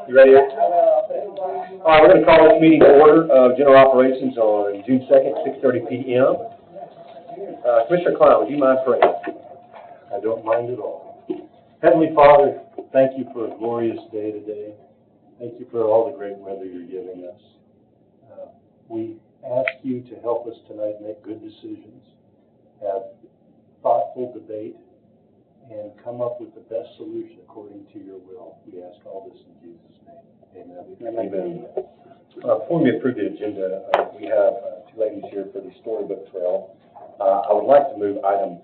You ready? All right, we're going to call this meeting to order of General Operations on June 2nd, 6:30 p.m. Commissioner Klein, would you mind praying? I don't mind at all. Heavenly Father, thank you for a glorious day today. Thank you for all the great weather you're giving us. We ask you to help us tonight make good decisions, have thoughtful debate, and come up with the best solution according to your will. We ask all this in Jesus' name. Amen. Amen. Before we approve the agenda, we have two ladies here for the storybook trail. I would like to move item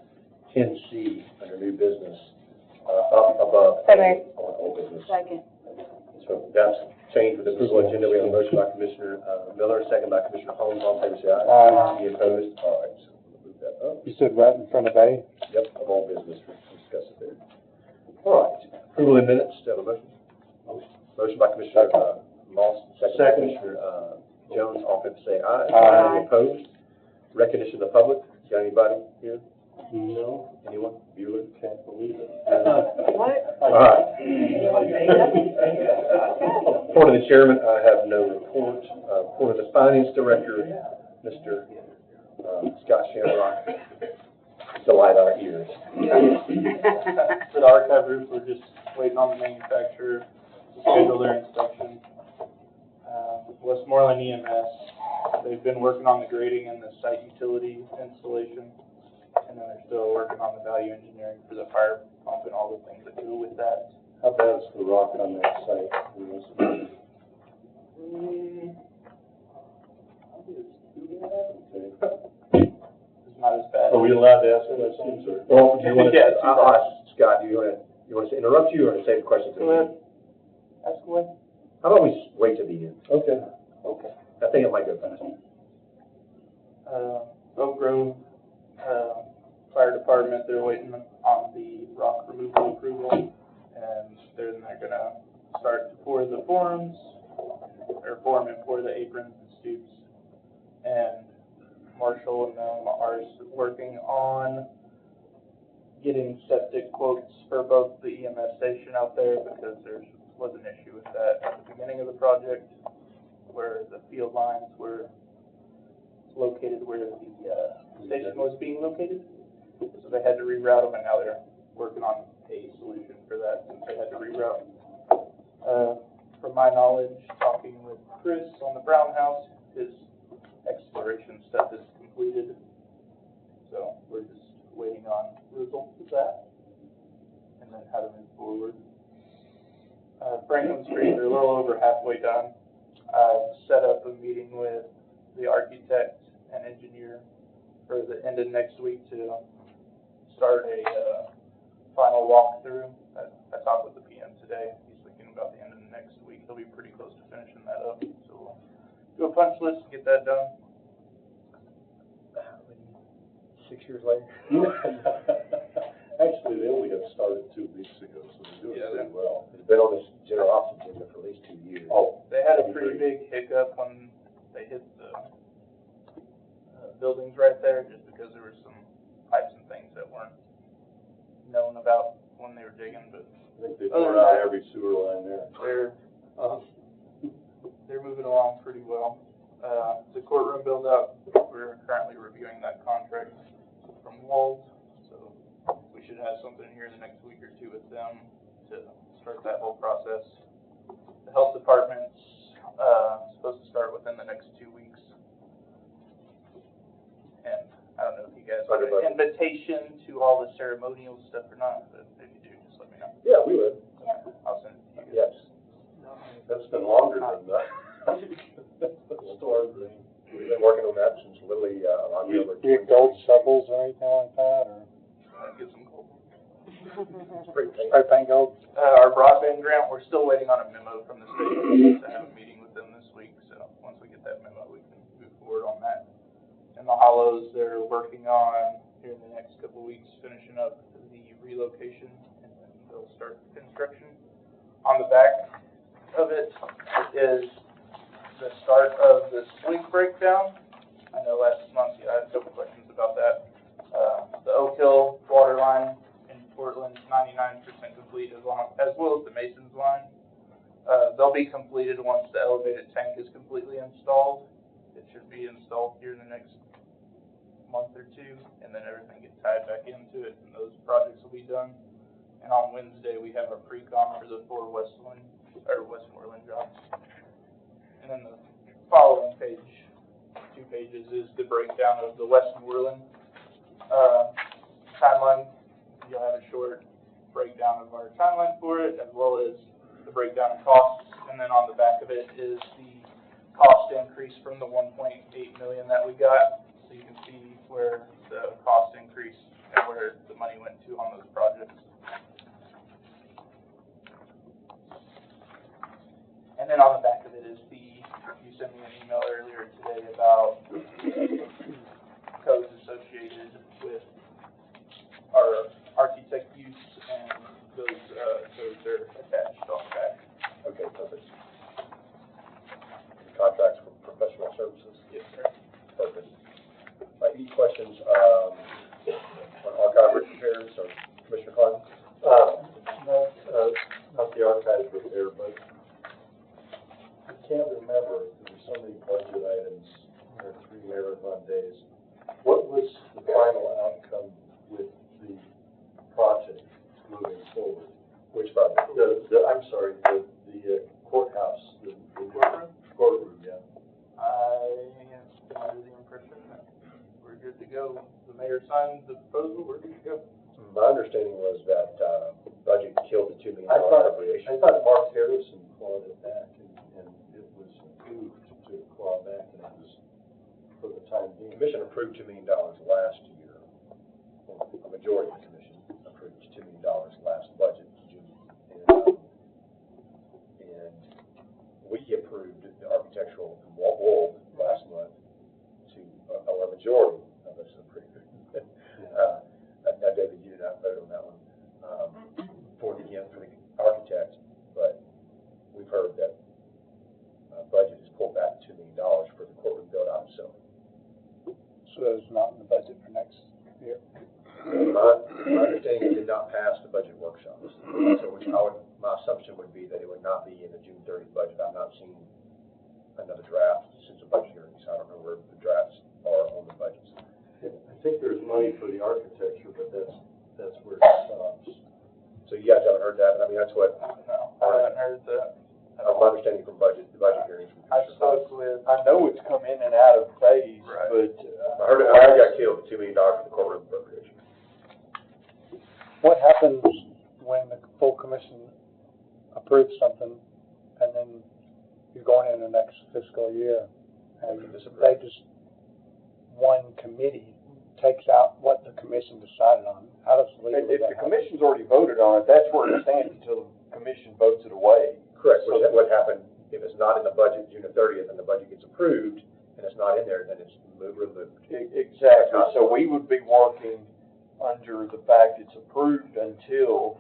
10C under new business up above old business. Second. So that's changed with the approval agenda. We have a motion by Commissioner Miller, second by Commissioner Holmes. All in favor, say aye. Aye. Any opposed? All right. So we'll move that up. You said right in front of A? Yep, of all business. We'll discuss it there. All right. Approval of minutes. Do you have a motion? Motion by Commissioner Moss, second by Commissioner Jones. All in favor, say aye. Aye. Any opposed? Recognition of the public. Got anybody here? No. Anyone? Bueller? Can't believe it. What? All right. Report of the chairman, I have no report. Report of the finance director, Mr. Scott Shamrock. Delight our ears. For the archive roof, we're just waiting on the manufacturer to schedule their inspection. Westmoreland EMS, they've been working on the grading and the site utility installation, and then they're still working on the value engineering for the fire pump and all the things that go with that. How bad's the rock on that site? It's not as bad. Are we allowed to ask questions or? Well, do you want to, Yeah, I'll ask Scott, do you want to interrupt you or save the question? Go ahead. Ask away. How about we wait to the end? Okay. Okay. I think it might go fast. Oak Grove, Fire Department, they're waiting on the rock removal approval, and then they're gonna start to pour the form and pour the aprons and stoops. And Marshall and them are working on getting septic quotes for both the EMS station out there, because there was an issue with that at the beginning of the project, where the field lines were located where the station was being located. So they had to reroute them, and now they're working on a solution for that, since they had to reroute. From my knowledge, talking with Chris on the Brown House, his exploration stuff is completed. So we're just waiting on results of that, and then how to move forward. Franklin Street, they're a little over halfway done. Set up a meeting with the architect and engineer for the end of next week to start a final walkthrough. I talked with the PM today. He's thinking about the end of the next week. He'll be pretty close to finishing that up. So we'll do a punch list and get that done. 6 years later? Actually, they only got started 2 weeks ago, so they're doing pretty well. It's been on this general office agenda for at least 2 years. Oh, They had a pretty big hiccup when they hit the buildings right there, just because there were some pipes and things that weren't known about when they were digging. But I think they tore out every sewer line there. They're moving along pretty well. The courtroom build out, we're currently reviewing that contract from Walls, so we should have something here in the next week or two with them to start that whole process. The health department's supposed to start within the next 2 weeks. And I don't know if you guys want an invitation to all the ceremonial stuff or not, but if you do, just let me know. Yeah, we would. I'll send it to you guys. Yes. That's been longer than that. We've been working on that since literally October. You get gold shovels or anything like that, or? Get some gold. Spray paint gold? Our broadband grant, we're still waiting on a memo from the state. We're supposed to have a meeting with them this week, so once we get that memo, we can move forward on that. And the hollows, they're working on, here in the next couple of weeks, finishing up the relocation, and then they'll start construction. On the back of it is the start of the link breakdown. I know last month you had a couple questions about that. The Oak Hill water line in Portland, 99% complete, as well as the Masons line. They'll be completed once the elevated tank is completely installed. It should be installed here in the next month or two, and then everything gets tied back into it, and those projects will be done. And on Wednesday, we have our pre-con for the 4 Westmoreland jobs. And then the following page, 2 pages, is the breakdown of the Westmoreland timeline. You'll have a short breakdown of our timeline for it, as well as the breakdown of costs. And then on the back of it is the cost increase from the 1.8 million that we got, so you can see where the cost increase and where the money went to on those projects. And then on the back of it is you sent me an email earlier today about codes associated with our architect use, and those codes are attached on the back. Okay, perfect. Contracts for professional services? Yes, sir. Perfect. Any questions on archive repairs or Commissioner Klein? Not the archive repair, but I can't remember, there were so many budget items, there were 3 marathon days. What was the final outcome with the project moving forward? Which project? I'm sorry, the courthouse, the courtroom, yeah. I am still under the impression that we're good to go. The mayor signed the proposal, we're good to go. My understanding was that budget killed the $2 million appropriation. I thought Mark Harrison clawed it back, and it was approved to claw back, and it was for the time The being. commission approved $2 million last year. Well, a majority of the commission approved $2 million last budget, June. And we approved the architectural wall last month to a majority of us approved. Now, David, you did not vote on that one for the architect, but we've heard that budget is pulled back $2 million for the courtroom build out itself. So it's not in the budget for next year? My understanding, it did not pass the budget workshops. So my assumption would be that it would not be in the June 30th budget. I've not seen another draft since the budget hearing, so I don't know where the drafts are on the budgets. I think there's money for the architecture, but that's where it stops. So you guys haven't heard that? I mean, that's what, No, I haven't heard that. my understanding from the budget hearings. I spoke with, I know it's come in and out of phase, Right. but I heard it got killed, $2 million for the courtroom appropriation. what happens when the full commission approves something and then you're going in the next fiscal year and they just, one committee takes out what the commission decided on? How does legally If that the happen? commission's already voted on it, that's where it stands until the commission votes it away. Correct, which is what happened, if it's not in the budget June 30th and the budget gets approved and it's not in there, then it's removed. Exactly, so we would be working under the fact it's approved until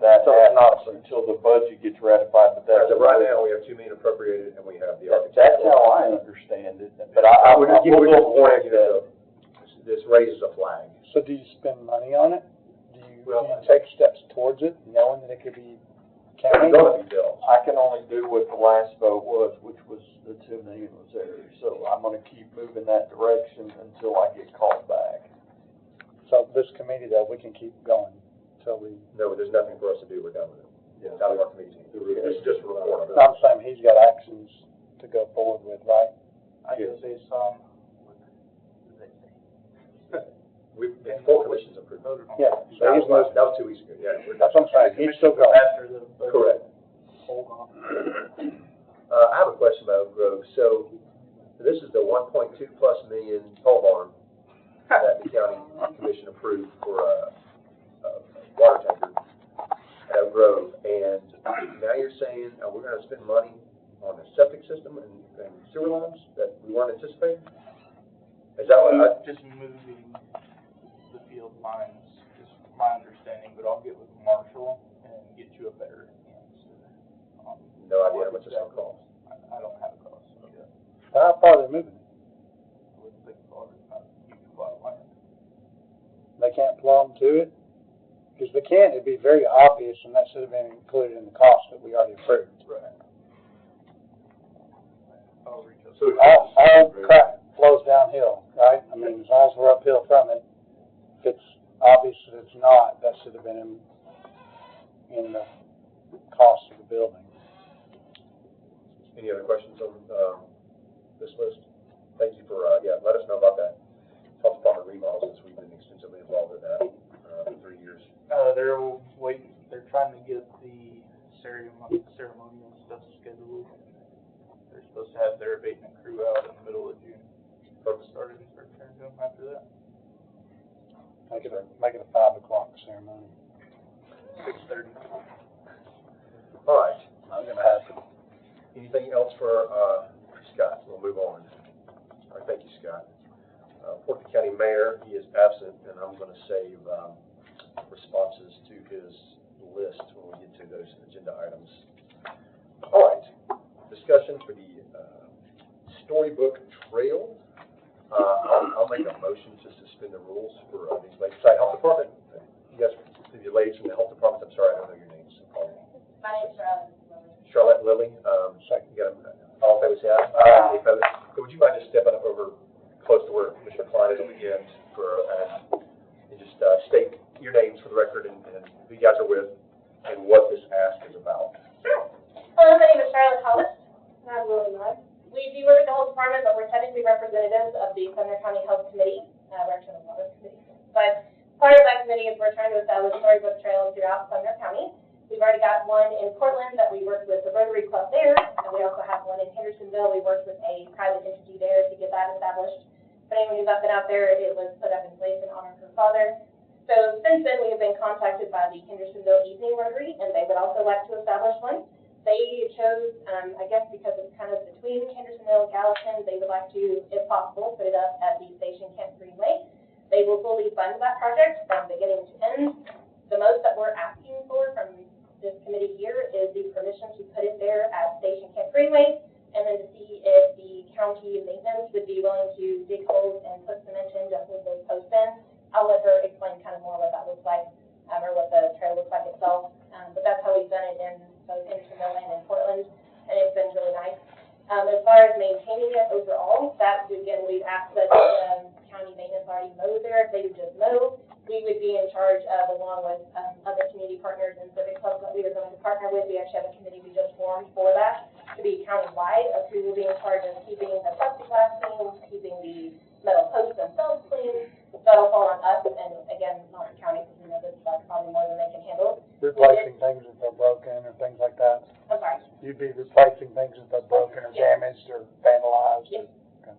that happens, until the budget gets ratified, but As that's. of right now, we have $2 million appropriated and we have the architect. That's how I understand it, but I would will give you a warning that. that this raises a flag. So do you spend money on it? Do you Well, take steps towards it, knowing that it could be It's counted? going to be built. I can only do what the last vote was, which was the 2 million was there, so I'm gonna keep moving that direction until I get called back. So this committee, though, we can keep going until we, No, there's nothing for us to do, we're done with it. Yeah. Out of our committee. It's just a report. I'm saying he's got actions to go forward with, right? I guess they saw, what did they say? We've been 4 commissions approved. Voted on. Yeah, so That he's moving. was 2 weeks ago, yeah. That's what I'm saying, he's still going. After the vote. Correct. Hold on. I have a question about Oak Grove. So this is the 1.2+ million pole barn that the county commission approved for a water tanker at Oak Grove. And now you're saying, we're gonna spend money on a septic system and sewer lines that we weren't anticipating? Is that what Just moving the field lines, is my understanding, but I'll get with Marshall and get you a better answer. no idea how much it's gonna cost? I don't have a cost, so yeah. How far are they moving? I wouldn't think it's not a huge plot of land. They can't plumb to it? Because they can, it'd be very obvious, and that should have been included in the cost that we already approved. Right. So All crap flows downhill, right? I mean, as long as we're uphill from it, if it's obvious that it's not, that should have been in the cost of the building. Any other questions on, this list? Thank you for, let us know about that health department remodel, since we've been extensively involved in that, for 3 years. They're trying to get the ceremonial stuff scheduled. They're supposed to have their abatement crew out in the middle of June. Started and start turning to them after that. Make it a 5 o'clock ceremony. 6:30. All right. Not gonna happen. Anything else for, Scott? We'll move on. All right, thank you, Scott. Portland County Mayor, he is absent, and I'm gonna save, responses to his list when we get to those agenda items. All right, discussion for the, Storybook Trail. I'll make a motion to suspend the rules for, these Lakeside Health Department. You guys, the ladies from the Health Department, I'm sorry, I don't know your names. My name's Charlotte. Charlotte Lilly, second, you got all in favor, say aye. Any opposed? So would you mind just stepping up over close to where Commissioner Klein is on the end for, and just, state your names for the record and who you guys are with and what this ask is about. Sure. Hello, my name is Charlotte Hollis. I'm Lily Miller. We do work at the Health Department, but we're technically representatives of the Sumner County Health Committee. We're actually on the committee. But part of that committee is we're trying to establish storybook trails throughout Sumner County. We've already got one in Portland that we worked with the Rotary Club there, and we also have one in Hendersonville. We worked with a private entity there to get that established. For anyone who's not been out there, it was put up in place in honor of her father. So since then, we have been contacted by the Hendersonville Evening Rotary, and they would also like to establish one. They chose, I guess because it's kind of between Hendersonville and Gallatin, they would like to, if possible, put it up at the Station Camp Greenway. They will fully fund that project from beginning to end. The most that we're asking for from this committee here is the permission to put it there at Station Camp Greenway, and then to see if the county maintenance would be willing to dig holes and put cement in to hold those posts in. I'll let her explain kind of more what that looks like, or what the trail looks like itself. But that's how we've done it in both Hendersonville and in Portland, and it's been really nice. As far as maintaining it overall, that, again, we've asked that county maintenance already mow there. If they would just mow, we would be in charge of, along with other community partners and civic clubs that we are going to partner with. We actually have a committee we just formed for that to be county-wide, of who will be in charge of keeping the plexiglass clean, keeping the metal posts themselves clean. That'll fall on us, and again, not the county, because we know that's probably more than they can handle. Replacing things that are broken or things like that. I'm sorry. You'd be replacing things that are broken or damaged or vandalized. Yes. Okay.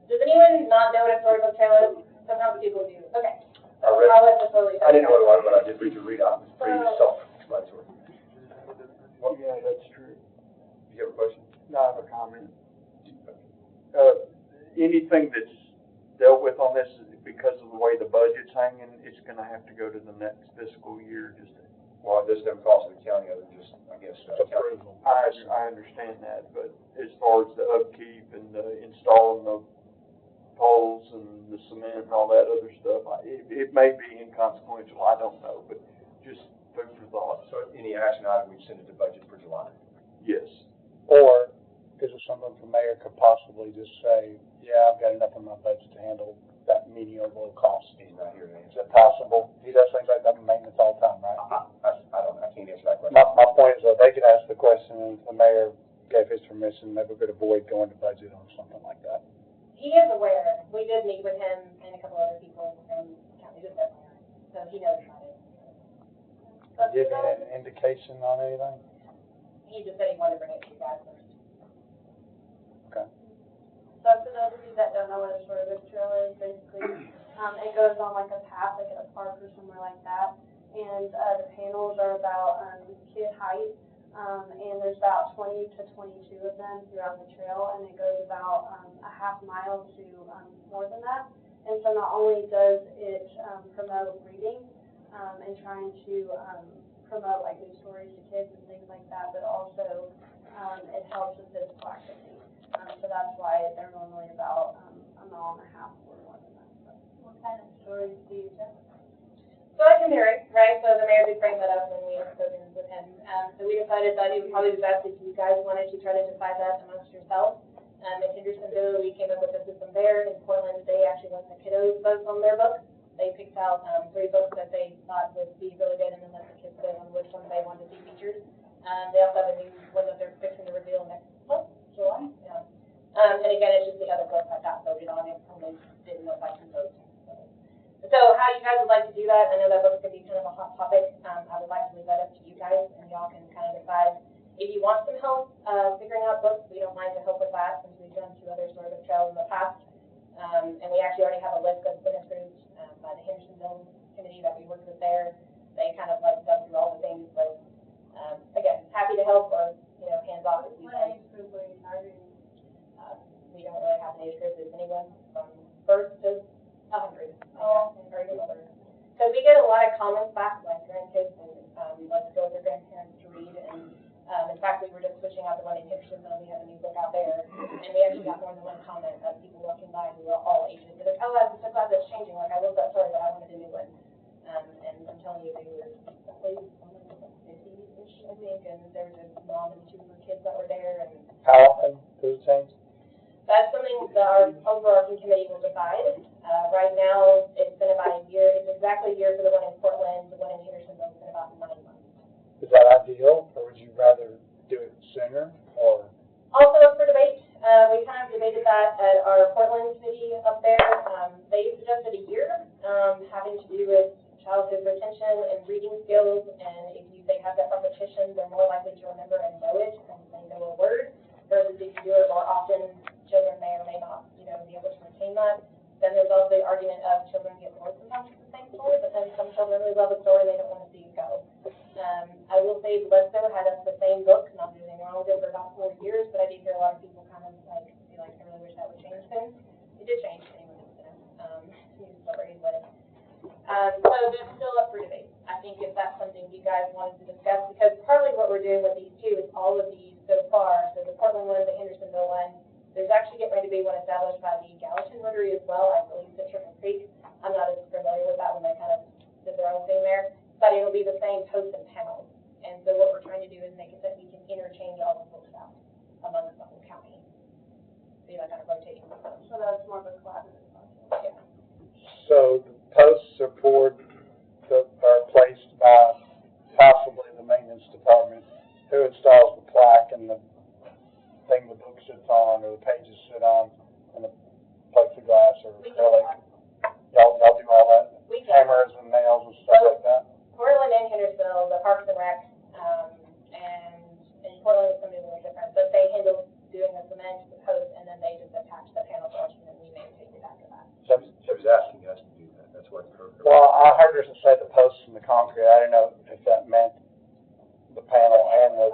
Does anyone not know what a storybook trail is? Sometimes people do. Okay. I read- I'll let this totally. I didn't know what it was, but I did read your readout. It was pretty self-explanatory. Well, yeah, that's true. Do you have a question? No, I have a comment. Anything that's dealt with on this, because of the way the budget's hanging, it's gonna have to go to the next fiscal year, just. Well, it doesn't have cost of the county other than just, I guess, county. I understand that, but as far as the upkeep and installing the poles and the cement and all that other stuff, it may be inconsequential, I don't know, but just food for thought. So any action item, we'd send it to budget for July. Yes. Or is it something the mayor could possibly just say, yeah, I've got enough in my budget to handle that medium or low cost? He's not here to Is answer. it possible? He does things like that in maintenance all the time, right? I can't answer that question. My point is that they could ask the question, and if the mayor gave his permission, they would avoid going to budget on something like that. He is aware. We did meet with him and a couple other people from the county, just FYI. So he knows about it. Give you an indication on anything? He just said he wanted to bring it to you guys first. Okay. So for those of you that don't know what a storybook trail is, basically, it goes on like a path, like at a park or somewhere like that. And the panels are about kid height, and there's about 20 to 22 of them throughout the trail, and it goes about a half mile to more than that. And so not only does it promote reading and trying to promote like new stories to kids and things like that, but also it helps with physical activity. So that's why they're normally about a mile and a half or more than that. So. What kind of stories do you tell? right? So the mayor did bring that up when we had spoken with him. So we decided that it would probably be best if you guys wanted to try to decide that amongst yourselves. In Hendersonville, we came up with a system there. In Portland, they actually let the kiddos vote on their books. They picked out 3 books that they thought would be really good, and then let the kids vote on which ones they wanted to see featured. They also have a new one that they're fixing to reveal next month, July. Yeah. And again, it's just the other books that got voted on it, and they didn't know if I can vote. So how you guys would like to do that, I know that book could be kind of a hot topic. I would like to leave that up to you guys, and y'all can kind of decide. If you want some help figuring out books, we don't mind to help with that, since we've done 2 other sort of trails in the past. And we actually already have a list that's been approved by the Hendersonville committee that we worked with there. They kind of like done through all the things, but again, happy to help, or hands off if we can. We don't really have an age group. It's anyone from birth to 100. Because we get a lot of comments back, like grandkids, and let's go with their grandparents to read. And in fact, we were just switching out the one in Hendersonville. We have a new book out there, and we actually got more than one comment of people walking by who are all ages. They're like, oh, I'm so glad that's changing. Like, I love that story, but I wanted a new one. And I'm telling you, they were probably 50-ish, I think, and there was a mom and 2 kids that were there. And How often does it change? that's something that our overarching committee will decide. Right now, it's been about a year. It's exactly a year for the one in Portland. The one in Hendersonville has been about 9 months. Is that ideal, or would you rather do it sooner, or? Also up for debate. We kind of debated that at our Portland committee up there. They suggested a year, having to do with childhood retention and reading skills. And if they have that repetition, they're more likely to remember and know it and they know a word. Versus if you do it more often, children may or may not, be able to retain that. Then there's also the argument of children get bored sometimes with the same story, but then some children really love a story they don't want to see it go. I will say Leicester had us the same book, not doing anything wrong with it, for about 4 years, but I did hear a lot of people kind of be like, I really wish that would change soon. It did change anyway, news story, but so there's still up for debate. I think if that's something you guys wanted to discuss, because partly what we're doing with these 2 is all of these so far, so the Portland one, the Hendersonville one, there's actually getting ready to be one established by the Gallatin Rotary as well, I believe, at Triple Creek. I'm not as familiar with that one, they kind of did their own thing there, but it'll be the same posts and panels. And so what we're trying to do is make it that we can interchange all the books out amongst the whole county. Be like on a rotating system. So that's more of a collaborative process. Yeah. So the posts are poured, are placed by possibly the maintenance department, who installs the plaque and the thing the book sits on, or the pages sit on, and the plexiglass or acrylic. Y'all do all that? We can. Hammers and nails and stuff like that? Portland and Hendersonville, the Parks and Rec, and in Portland it's something a little different, but they handle doing the cement, the post, and then they just attach the panel to us, and then we maintain it after that. So he's asking us to do that. That's what her. Well, I heard her say the posts and the concrete. I didn't know if that meant the panel and the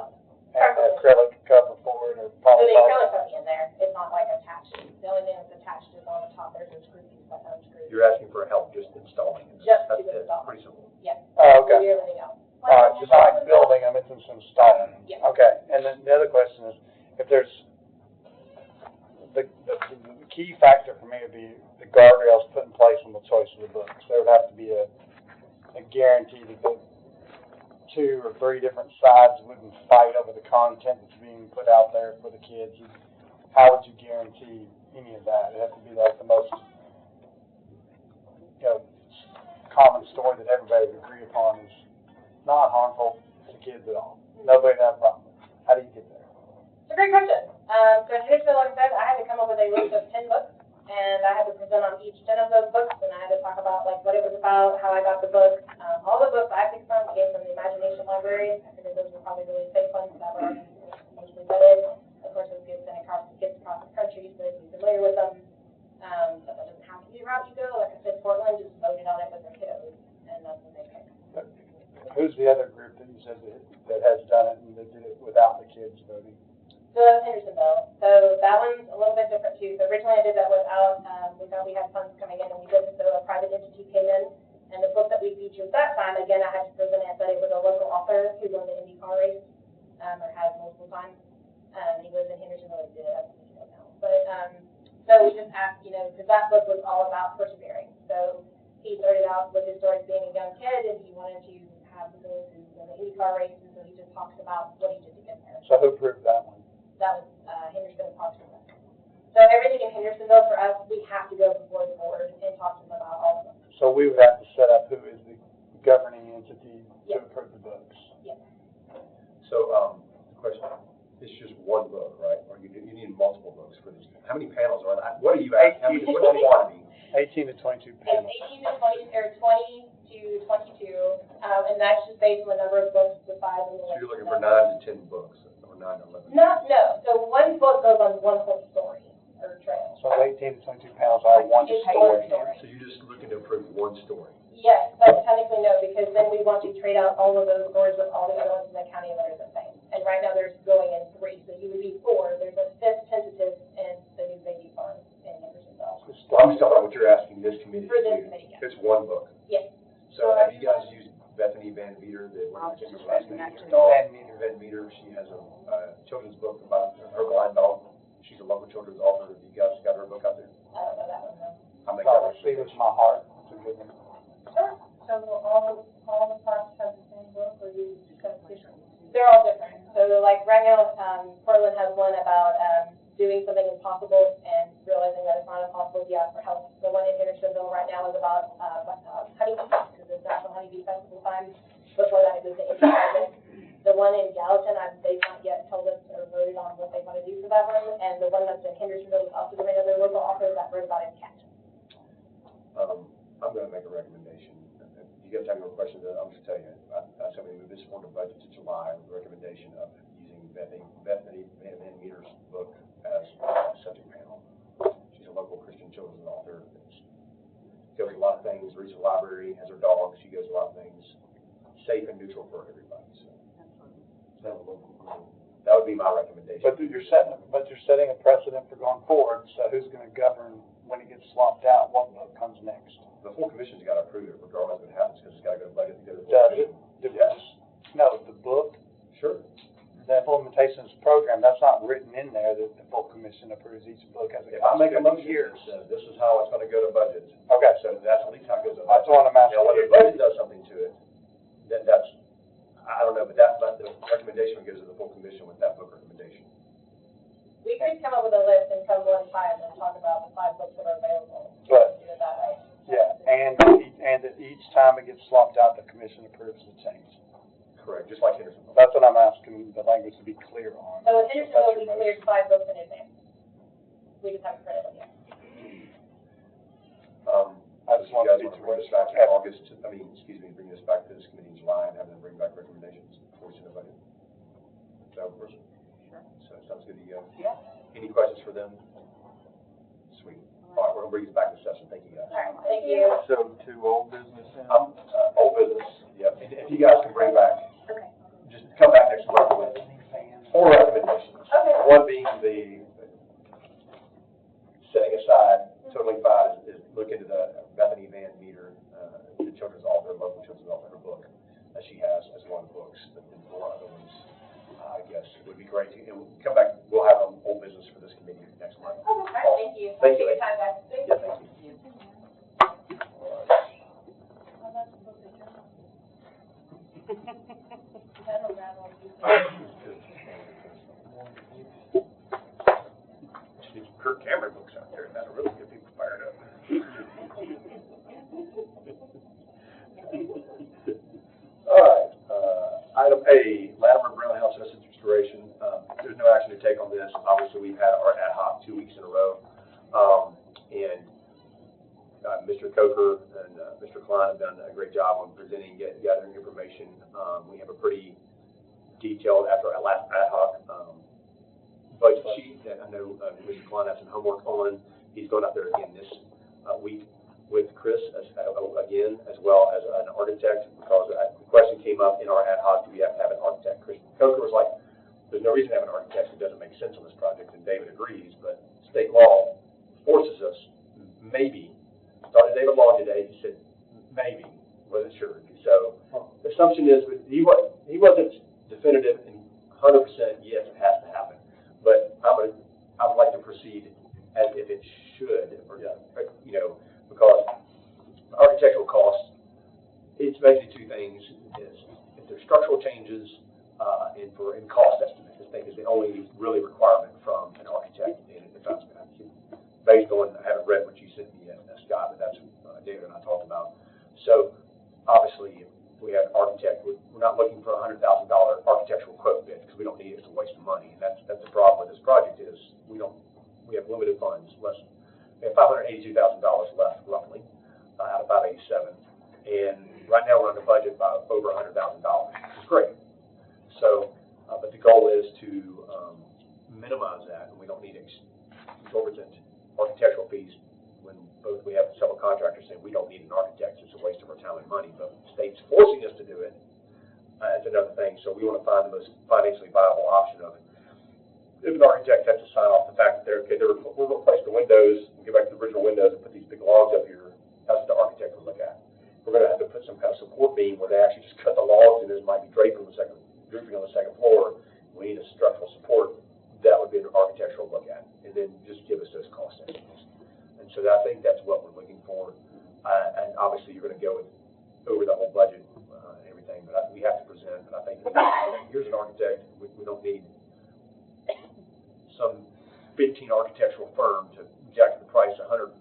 acrylic cover for it, or So the polycarbonate. acrylic will be in there. It's not like attached. The only thing that's attached is on the top. There's a screw piece that unscrews. You're asking for help just installing it. Just That's to it. install. Pretty simple. Yes. Oh, okay. We do everything else. All right, just like building them, it's just installing them. Yeah. Okay, and then the other question is, if there's, the key factor for me would be the guardrails put in place on the choice of the books. There would have to be a guarantee that the 2 or 3 different sides wouldn't fight over the content that's being put out there for the kids. How would you guarantee any of that? It'd have to be like the most, common story that everybody would agree upon is not harmful to kids at all. Nobody would have a problem. How do you get there? It's a great question. So in Hendersonville, like I said, I had to come up with a list of 10 books, and I had to present on each 10 of those books, and I had to talk about what it was about, how I got the book. All the books I picked from came from the Imagination Library. I figured those were probably really safe ones that were mostly vetted. Of course, those get sent across to kids across the country, so they'd be familiar with them. But that doesn't have to be the route you go. Like I said, Portland just voted on it with their kiddos, and that's what they picked. Who's the other group that you said that has done it and that did it without the kids voting? So that's Hendersonville. So that one's a little bit different too. So originally I did that without, we thought we had funds coming in and we didn't, so a private entity came in. And the book that we featured that time, again, I had to present it, but it was a local author who won the Indy car race, or has multiple times. He lives in Hendersonville, he did it, now. But, so we just asked, because that book was all about persevering. So He started out with his stories being a young kid, and he wanted to have the goals in the IndyCar race, and so he just talks about what he did to get there. So who proved that one? That was Henderson and Parksville. So everything in Hendersonville for us, we have to go before the board and talk to them about all of them. So we would have to set up who is the governing entity to approve the books. Yes. So, the question, it's just one book, right? Or you need multiple books for this? How many panels are there? What are you asking? What's the quantity? 18 to 22 panels. It's 18 to 20, or 20 to 22, and that's just based on the number of books, the size and the So length. you're looking for 9 to 10 books, or 9 to 11? No. So one book goes on one whole story, or trail. So 18 to 22 panels are one It's story. one story. So you're just looking to approve one story? Yes, but technically no, because then we want to trade out all of those stories with all the other ones in the county that are the same. And right now there's going in 3, so you would be 4. There's a 5th tentative in the new baby farm in Hendersonville. Well, I'm just talking about what you're asking this committee For to this do. committee, yes. It's one book. Yes. So have you guys used Bethany Van Meter, Van Meter, she has a children's book about her blind dog. She's a local children's author. Have you guys got her book out there? I don't know that one, no. I'll make that Probably see with my heart. It's a good one. Sure. So will all the parks have the same book, or you just have different? They're all different. So like right now, Portland has one about doing something impossible and realizing that it's not impossible if you ask for help. The one in Hendersonville right now is about honeybees, because it's National Honeybee Festival time. Before that, it was the Indian project. The one in Gallatin, they've not yet told us or voted on what they want to do for that one. And the one that's in Hendersonville is also doing another local author that wrote about it in captions. I'm going to make a recommendation. If you guys have any more questions, I'll just tell you. I said we move this forward to budget to July with a recommendation of using Bethany Van Meter's book as a subject panel. She's a local Christian children's author. Goes a lot of things, reads the library, has her dog, she goes a lot of things. Safe and neutral for everybody, so. That would be my recommendation. But you're setting a precedent for going forward, so who's going to govern when it gets swapped out, what book comes next? The full commission's got to approve it regardless of what happens, because it's got to go to budget and go to the full Does it? commission. Yes. No, the book, Sure. the implementations program, that's not written in there that the full commission approves each book as it If I comes make a through the motion, years. this is how it's going to go to budget. Okay, So that's at least how it goes to that's budget. what I'm asking. Now, whether the budget does something to it, that's, I don't know, but the recommendation goes to the full commission with that book recommendation. We could come up with a list and come one time and talk about the 5 books that are available. But, Do it that way. yeah, and that each time it gets swapped out, the commission approves the change. Correct, just like Hendersonville. That's what I'm asking the language to be clear on. So in Hendersonville, That's we your cleared motion. 5 books in advance. We just haven't printed them yet. I just want to You see guys to want where to bring this back in August, bring this back to this committee in July and have them bring back recommendations before we send the budget. Is that work? Sure. So it sounds good to you guys? Yeah. Any questions for them? Sweet. All right, we're gonna bring this back to session. Thank you guys. All right, thank you. So to old business then? Old business, yep. And if you guys can bring back, Okay. just come back next month with 4 recommendations. Okay. One being the setting aside, totally fine, is look into the Bethany Van Meter, the children's author, local children's author, her book that she has as one of the books, but then 4 other ones, I guess, would be great. And we'll come back, we'll have an old business for this committee next month. Okay, all right, thank you. Thank you. Take your time, guys. Thank Yeah, you. thank you. That'll rattle you. These Kirk Cameron books out there, that'll really get people fired up. All right, item A, Latimer Brown House Essex Restoration. There's no action to take on this. Obviously, we've had our ad hoc 2 weeks in a row. And Mr. Coker and Mr. Klein have done a great job on presenting, gathering information. We have a pretty detailed, after our last ad hoc, budget sheet that I know Mr. Klein has some homework on. He's going out there again this week with Chris again, as well as an architect, because the question came up in our ad hoc, do we have to have an architect? Chris Coker was like, there's no reason to have an architect, it doesn't make sense on this project, and David agrees, but state law forces us, maybe. Started David Law today, he said, maybe, wasn't sure. So the assumption is, he wasn't definitive and 100% yes, it has to happen. But I would like to proceed as if it should, or, because architectural costs, it's basically two things. Is if there's structural changes, and cost estimate, I think is the only really requirement from an architect. And if I'm based on, I haven't read what you sent me, Scott, but that's what David and I talked about. So obviously, if we have an architect, we're not looking for a $100,000 architectural quote bid because we don't need it. It's a waste of money. And that's the problem with this project is we have limited funds. We have $582,000 left roughly out of 587, and right now we're under budget by over $100,000, which is great. So, but the goal is to minimize that, and we don't need exorbitant architectural fees when both we have several contractors saying we don't need an architect, it's a waste of our time and money, but the state's forcing us to do it. It's another thing, so we want to find the most financially viable option of it. If an architect has to sign off the fact that we're going to replace the windows, and get back to the original windows and put these big logs up here, that's what the architect would look at. We're going to have to put some kind of support beam where they actually just cut the logs and there might be draping on the second floor. We need a structural support. That would be an architectural look at, and then just give us those cost estimates. And so I think that's what we're looking for. And obviously, you're going to go over the whole budget and everything, but we have to present. And I think here's an architect. We don't need some 15 architectural firm to jack the price $150,000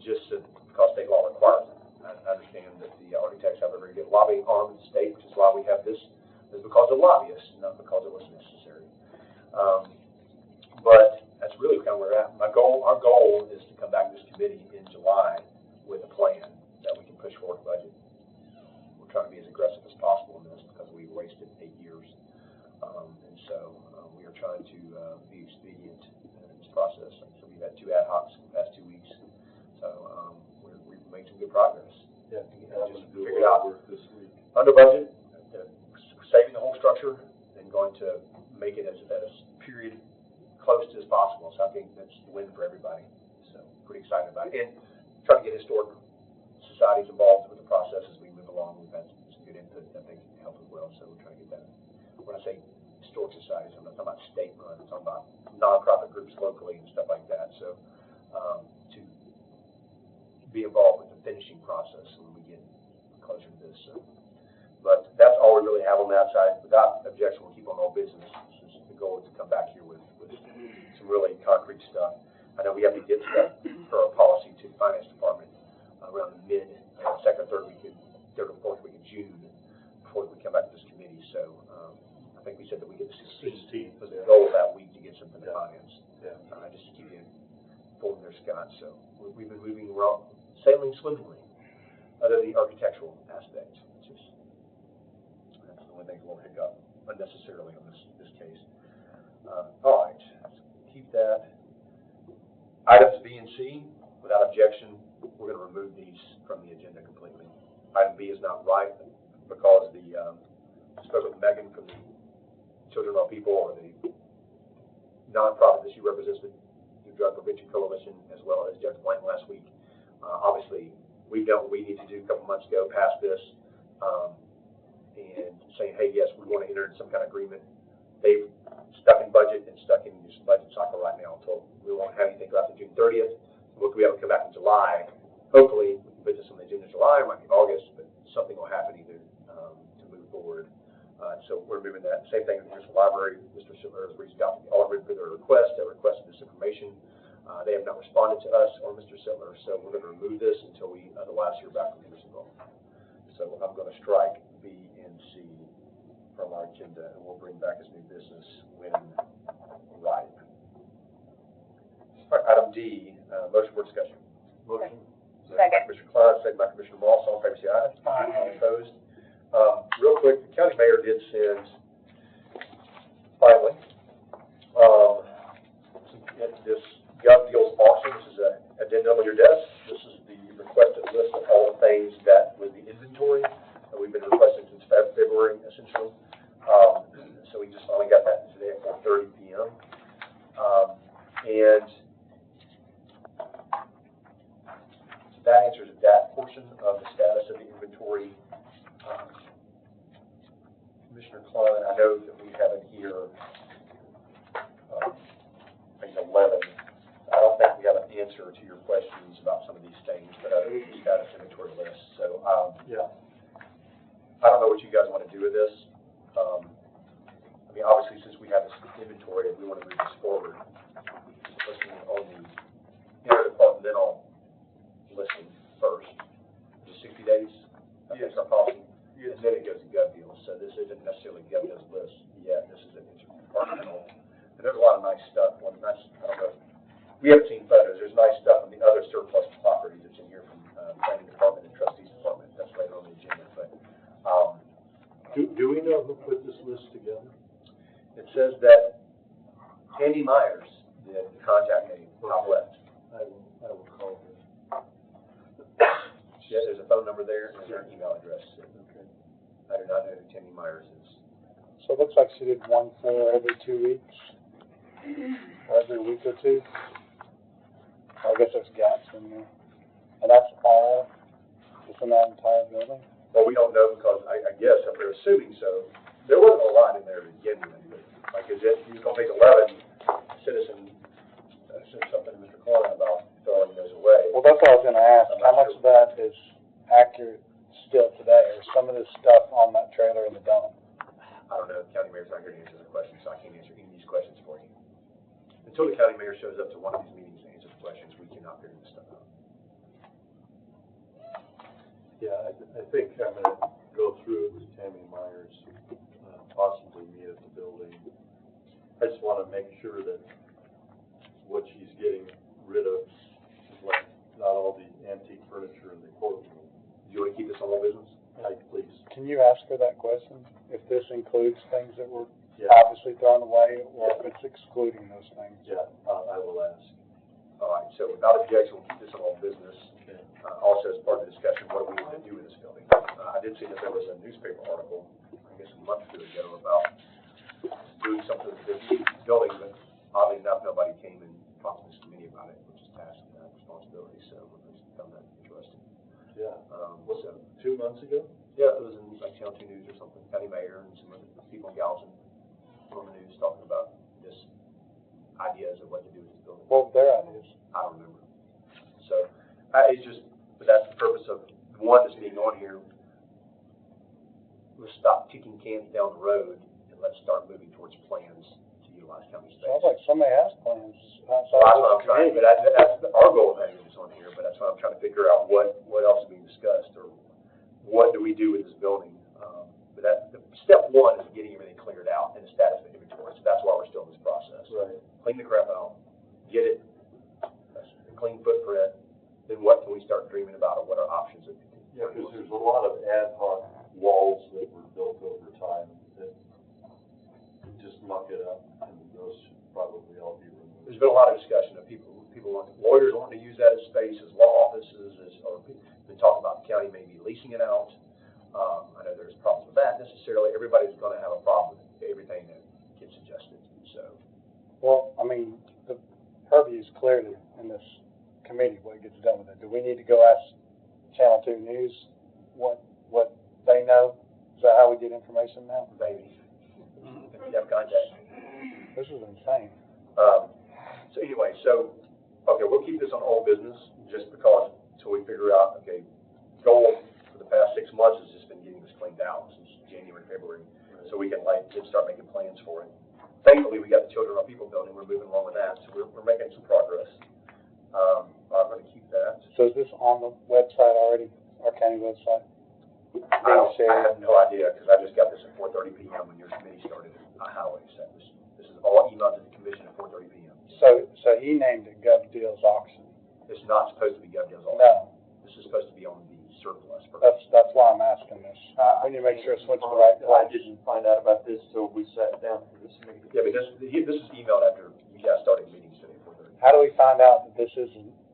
just because state law requires it. I understand that the architects have a very good lobbying arm in the state, which is why we have this. It's because of lobbyists, not because it was necessary. But that's really kind of where we're at. Our goal is to come back to this committee in July with a plan that we can push forward the budget. We're trying to be as aggressive as possible in this because we wasted 8 years. And so we are trying to be expedient in this process. And so we've had 2 ad hocs in the past 2 weeks. So we've made some good progress. Yeah, just figured out work this week. Under budget, saving the whole structure, and going to make it as period close to as possible. So I think that's the win for everybody. So pretty excited about it. And trying to get historic societies involved with the process as we move along. We've had some good input that I think can help as well. So we're trying to get that. When I say historic societies, I'm not talking about state run. I'm talking about nonprofit groups locally and stuff like that. So to be involved with the finishing process when we get closer to this. So. But that's all we really have on that side. Without objection, we'll keep on all business. The goal is to come back here with some really concrete stuff. I know we have to get stuff for our policy to the finance department around the second or fourth week of June before we come back to this committee. So I think we said that we get the 16th was the goal of that week to get something to finance. Yeah. Just to keep you informed there, Scott. So we've been moving around, sailing swimmingly, other than the architectural aspect. That's the only thing we'll pick up unnecessarily on this case. All right, let's keep that. Items B and C, without objection, we're going to remove these from the agenda completely. Item B is not right because I spoke with Megan from the Children of All People, or the nonprofit that she represents, the Drug Prevention Coalition, as well as Judge Blanton last week. Obviously, we've done what we need to do a couple months ago, past this, and saying, hey, yes, we want to enter into some kind of agreement. They've stuck in budget and stuck in this budget cycle right now until we won't have anything after June 30th. We'll be able to come back in July. Hopefully, we can put this on the agenda in July, it might be August, but something will happen either to move forward. So we're moving that. Same thing with the Municipal Library. Mr. Sittler has reached out to the auditor for their request. They requested this information. They have not responded to us or Mr. Sittler, so we're going to remove this until we otherwise hear back from Mr. Sittler. So I'm going to strike B and C from our agenda, and we'll bring back as new business when ripe. All right, item D, motion for discussion. Motion. Second. Commissioner Klein, second by Commissioner Moss. All in favor, say aye. Aye. All opposed. Real quick, the county mayor did send, finally, this Gov Deals auction. This is an addendum on your desk. This is the requested list of all the things that was the inventory that we've been requesting since February, essentially. So we just finally got that today at 4:30 p.m. And that answers that portion of the status of the inventory. Commissioner Klein, I know that we have it here, page 11. I don't think we have an answer to your questions about some of these things, but Yeah. I don't know what you guys want to do with this. I mean, obviously, since we have this inventory, if we want to move this forward, listing on the interdepartmental listing first, just 60 days. I think our policy. Yes. And then it goes to gov deals. So this isn't necessarily gov deals list yet. This is it's departmental. And there's a lot of nice stuff. I don't know. We haven't seen photos. There's nice stuff on the other surplus properties that's in here from planning department and trustees department. That's later on the agenda. But Do we know who put this list together? it says that Tammy Myers did the contact name top left. I will call her. Yeah, there's a phone number there and there's an email address. Okay. I do not know who Tammy Myers is. So it looks like she did one for every 2 weeks, or every week or two. I guess there's gaps in there. And that's all, just in that entire building? Well, we don't know because I guess if they're assuming so, there wasn't a lot in there to begin with. Like, is it, you're going to make 11 citizen, said something to Mr. Corn about throwing those away. Well, that's what I was gonna ask. How much of that is accurate still today, or some of this stuff on that trailer in the dump? I don't know, the county mayor's not here to answer the question, so I can't answer any of these questions for you. Until the county mayor shows up to one of these meetings to answer the questions, we cannot figure this stuff out. Yeah, I think I'm gonna go through it with Tammy Myers, possibly meet at the building. I just wanna make sure that what she's getting rid of is like not all the antique furniture in the courtroom. Do you want to keep this on whole business? Please. Can you ask her that question? If this includes things that were Yeah. obviously thrown away, or if it's excluding those things? Yeah, I will ask. All right, so without objection, we'll keep this on whole business. Okay. Also, as part of the discussion, what are we going to do with this building? I did see that there was a newspaper article, I guess a month or two ago, about doing something with the building, but oddly enough, nobody came and talked to this committee about it, which is task and responsibility, so I just found that interesting. Yeah. So, 2 months ago? yeah, it was in like Cam2 News or something, county mayor and some other people in Galveston on the news talking about this ideas of what to do with this building. What were their ideas? I don't remember. So, it's just, but that's the purpose of one that's being on here. Let's stop kicking cans down the road and let's start moving towards plans to utilize county space. Sounds like somebody has plans. So that's what I'm trying, but that's our goal of having this on here, but that's why I'm trying to figure out what else is being discussed, or what do we do with this building? But step one is getting everything cleared out and the status of the inventory, so that's why we're still in this process. Right. Clean the crap out, get it, a clean footprint, then what can we start dreaming about, or what our options are? Yeah, because there's a lot of ad hoc walls that were built over time that just muck it up, and those should probably all be removed. There's been a lot of discussion of lawyers wanting to use that as space, as law offices, or been talking about the county maybe leasing it out. I know there's problems with that necessarily. Everybody's going to have a problem with everything that gets suggested. So, Well, I mean, the purview is clearly in this committee what gets done with it. Do we need to go ask Channel 2 News what they know? Is that how we get information now? maybe if you have contact. This is insane. So anyway, okay, we'll keep this on old business just because until we figure out, okay, goal for the past 6 months has just been getting this cleaned out since January, February, so we can start making plans for it. Thankfully, we got the Children of People building. We're moving along with that, so we're making some progress. I'm going to keep that. So is this on the website already, our county website? I have no idea because I just got this at 4:30 p.m. when your committee started. How I said this is all emailed to the commission at 4:30 p.m. So he named it Gov Deals Auction. It's not supposed to be gov deals. No, This is supposed to be on the surplus. that's why I'm asking this. We need to make sure it's what's the right I place. didn't find out about this till we sat down for this meeting. Yeah, but this is emailed after you guys started meetings today at 4:30. How do we find out that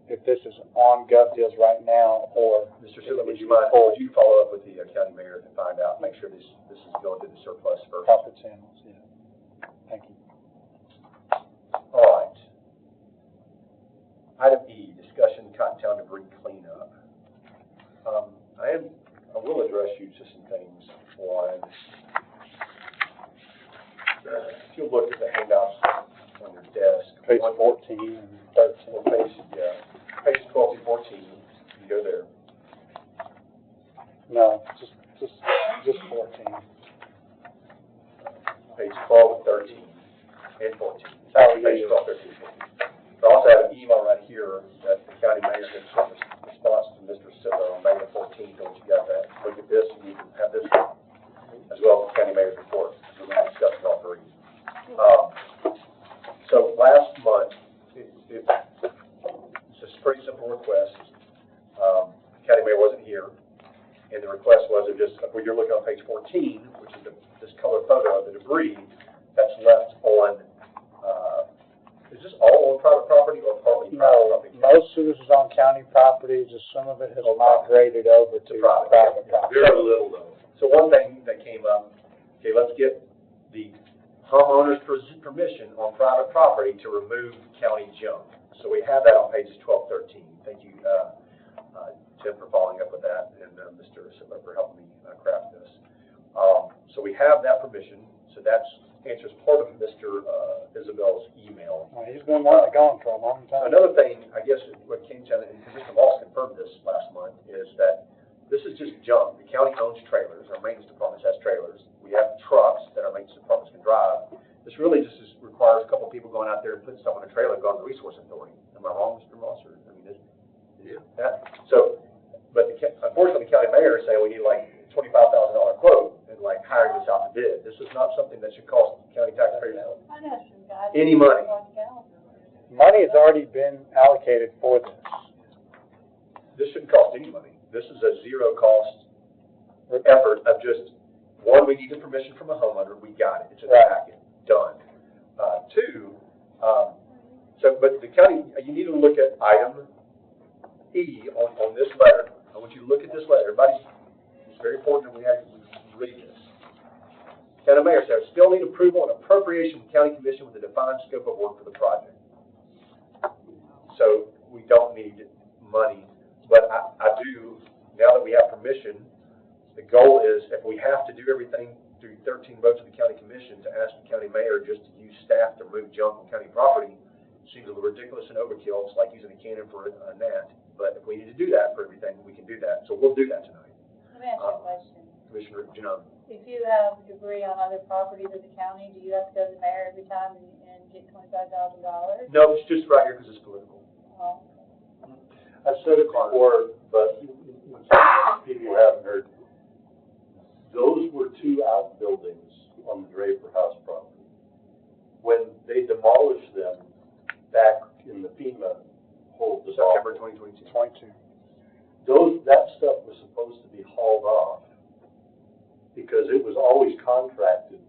if this is on Gov Deals right now, or? Mr. Silla, would you follow up with the county mayor and find out, make sure this is going to the surplus first? Profit channels, yeah. Thank you. All right. Item E, discussion Cottontown debris cleanup. I will address you to some things. One, if you look at the handouts on your desk. Page 14 and 13. Well, page 12 to 14, you go there. No, just 14. Page 12 and 13 and 14. Oh, Page yeah. 12, 13, 14. I also have an email right here that the county mayor has sent a response to Mr. Sittler on May the 14th. Don't you guys look at this, and you can have this as well as the county mayor's report. We're going to discuss it all three. So last month, it's a pretty simple request. The county mayor wasn't here, and the request was when you're looking on page 14, which is this color photo of the debris that's left on. Is this all on private property or partly private No, property? most of this is on county properties, and some of it has migrated over to private property. Very little though. So one thing that came up, okay, let's get the homeowner's permission on private property to remove county junk. So we have that on pages 12, 13. Thank you, Tim, for following up with that, and Mr. Sittler for helping me craft this. So we have that permission. So that answers part of Mr. Isabel's email. Well, he's been wanting it going for a long time. Another thing, I guess, what came to, and Mr. Moss confirmed this last month, is that this is just junk. The county owns trailers. Our maintenance department has trailers. We have trucks that our maintenance departments can drive. This really just requires a couple people going out there and putting stuff on a trailer and going to the resource authority. Am I wrong, Mr. Moss? Yeah. So, but unfortunately, the county mayor is saying we need like $25,000 quote and like hiring this out to bid. This is not something that should cost county taxpayers any money. Money has already been allocated for this. This shouldn't cost any money. This is a zero cost effort of just, one, we need the permission from a homeowner. We got it. It's in the packet. Done. Two, but the county, you need to look at item E on this letter. I want you to look at this letter. It's very important that we read this. County Mayor says, still need approval and appropriation from County Commission with a defined scope of work for the project. So we don't need money, but I do, now that we have permission, the goal is if we have to do everything through 13 votes of the County Commission to ask the County Mayor just to use staff to move junk on county property, seems a little ridiculous and overkill. It's like using a cannon for a gnat. But if we need to do that for everything, we can do that. So we'll do that tonight. Let me ask you a question. Commissioner Janone. If you have debris on other properties of the county, do you have to go to the mayor every time and get $25,000? No, it's just right here because it's political. Oh. I've said it before, but people haven't heard. Those were two outbuildings on the Draper House property. When they demolished them back in the FEMA whole September 2022. That stuff was supposed to be hauled off because it was always contracted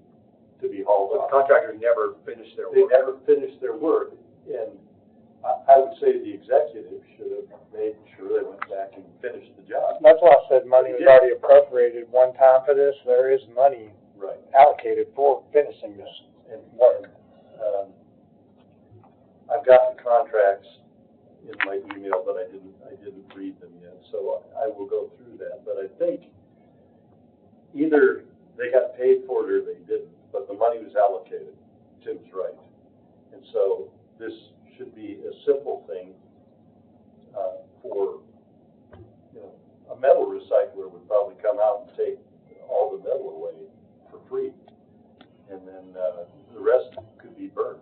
to be hauled off. The contractors never finished their work. They never finished their work, and I would say the executive should have made sure they went back and finished the job. That's why I said money was already appropriated one time for this. There is money allocated for finishing this work. I've got the contracts in my email, but I didn't read them yet, so I will go through that. But I think either they got paid for it or they didn't, but the money was allocated. Tim's right, and so this should be a simple thing for, a metal recycler would probably come out and take all the metal away for free, and then the rest could be burnt.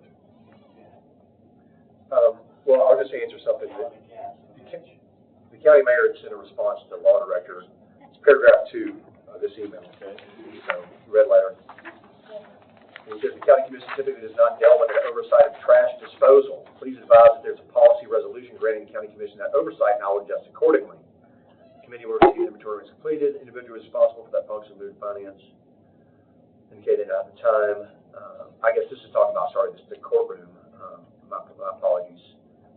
Well, I'll just answer something. The county mayor had sent a response to the law director. It's paragraph 2 of this email, okay? So, red letter. It says the county commission typically does not delve into the oversight of trash disposal. Please advise that there's a policy resolution granting the county commission that oversight, and I will adjust accordingly. The committee will receive the inventory when it's completed. Individual responsible for that function will move finance. Indicated at the time. I guess this is talking about, the courtroom. My apologies.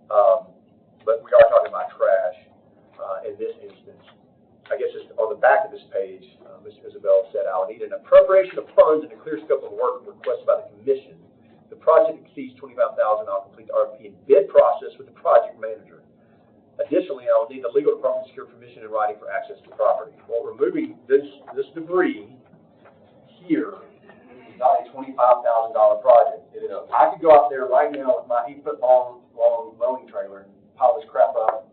But we are talking about trash in this instance. I guess just on the back of this page, Mr. Isabel said, I will need an appropriation of funds and a clear scope of work requested by the commission. If the project exceeds $25,000, I'll complete the RFP and bid process with the project manager. Additionally, I will need the legal department to secure permission in writing for access to property. Well, removing this debris here is not a $25,000 project. I could go out there right now with my 8-foot long mowing trailer and pile this crap out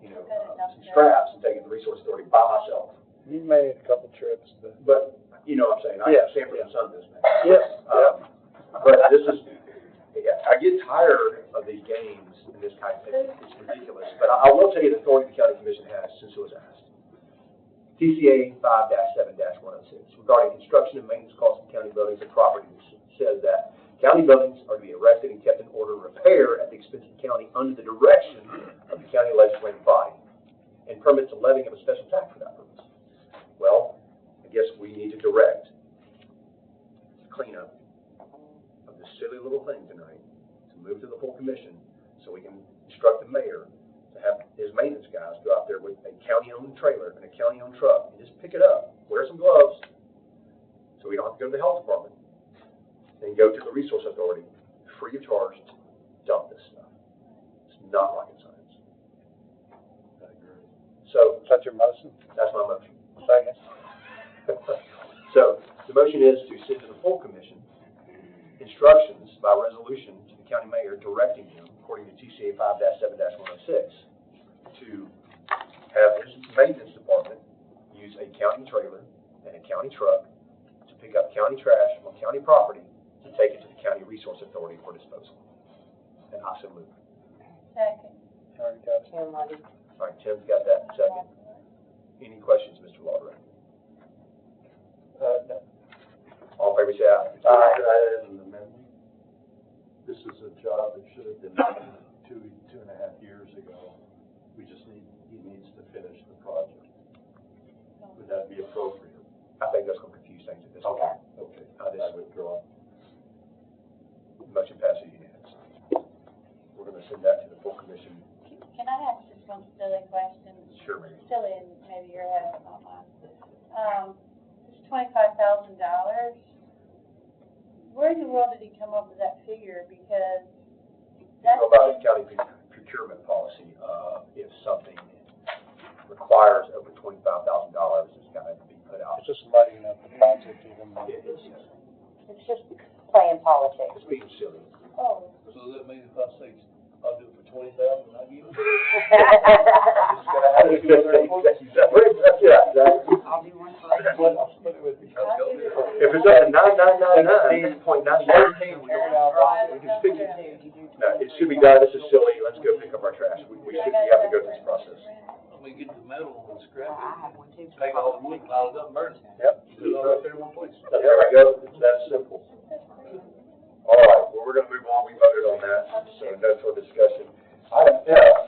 some straps and take it to the Resource Authority by myself. You made a couple trips, But, you know what I'm saying, I have Sanford and Son business. Yes. But this is, I get tired of these games and this kind of thing, it's ridiculous. But I will tell you the authority the county commission has since it was asked. TCA 5-7-106, regarding construction and maintenance costs of county buildings and properties, says that county buildings are to be erected and kept in order and repair at the expense of the county under the direction of the county legislative body, and permits the levying of a special tax for that purpose. Well, I guess we need to direct the cleanup of this silly little thing tonight to move to the full commission so we can instruct the mayor to have his maintenance guys go out there with a county-owned trailer and a county-owned truck and just pick it up, wear some gloves, so we don't have to go to the health department, and go to the Resource Authority free of charge to dump this stuff. It's not rocket science. I agree. So, Is that your motion? that's my motion. Second. So, the motion is to send to the full commission instructions by resolution to the county mayor directing him, according to TCA 5-7-106, to have his maintenance department use a county trailer and a county truck to pick up county trash on county property to take it to the county resource authority for disposal. And I so move. Second. All right, got it. All right, Tim's got that second. Any questions, Mr. Lawler? No. All in favor, say aye. Can I add an amendment? This is a job that should have been done 2.5 years ago. He needs to finish the project. Would that be appropriate? I think that's going to confuse things at this point. Okay, I I withdraw. Motion passes unanimously. We're going to send that to the full commission. Can I ask just one silly question? Sure, ma'am. Silly, and maybe your head, but not mine. It's $25,000. Where in the world did he come up with that figure? Because that's. Go by the county procurement policy, if something requires over $25,000, it's got to be put out. It's just muddying up the project even more. It is, It's just playing politics. it's being silly. Oh. So does that mean if I say I'll do it for 20,000, I give it? Yeah, exactly. I'll do one for I'll split it with you. If it's up to 9,999.9, we can speak it. No, it should be done, this is silly, let's go pick up our trash, we shouldn't have to go through this process. I mean, get the metal and scrap I it, have one too. take all the wood, pile it up, burn it. Yep. Put it all right there in one place. There we go, it's that simple. All right, well, we're gonna move on, we voted on that, so no further discussion. Item F,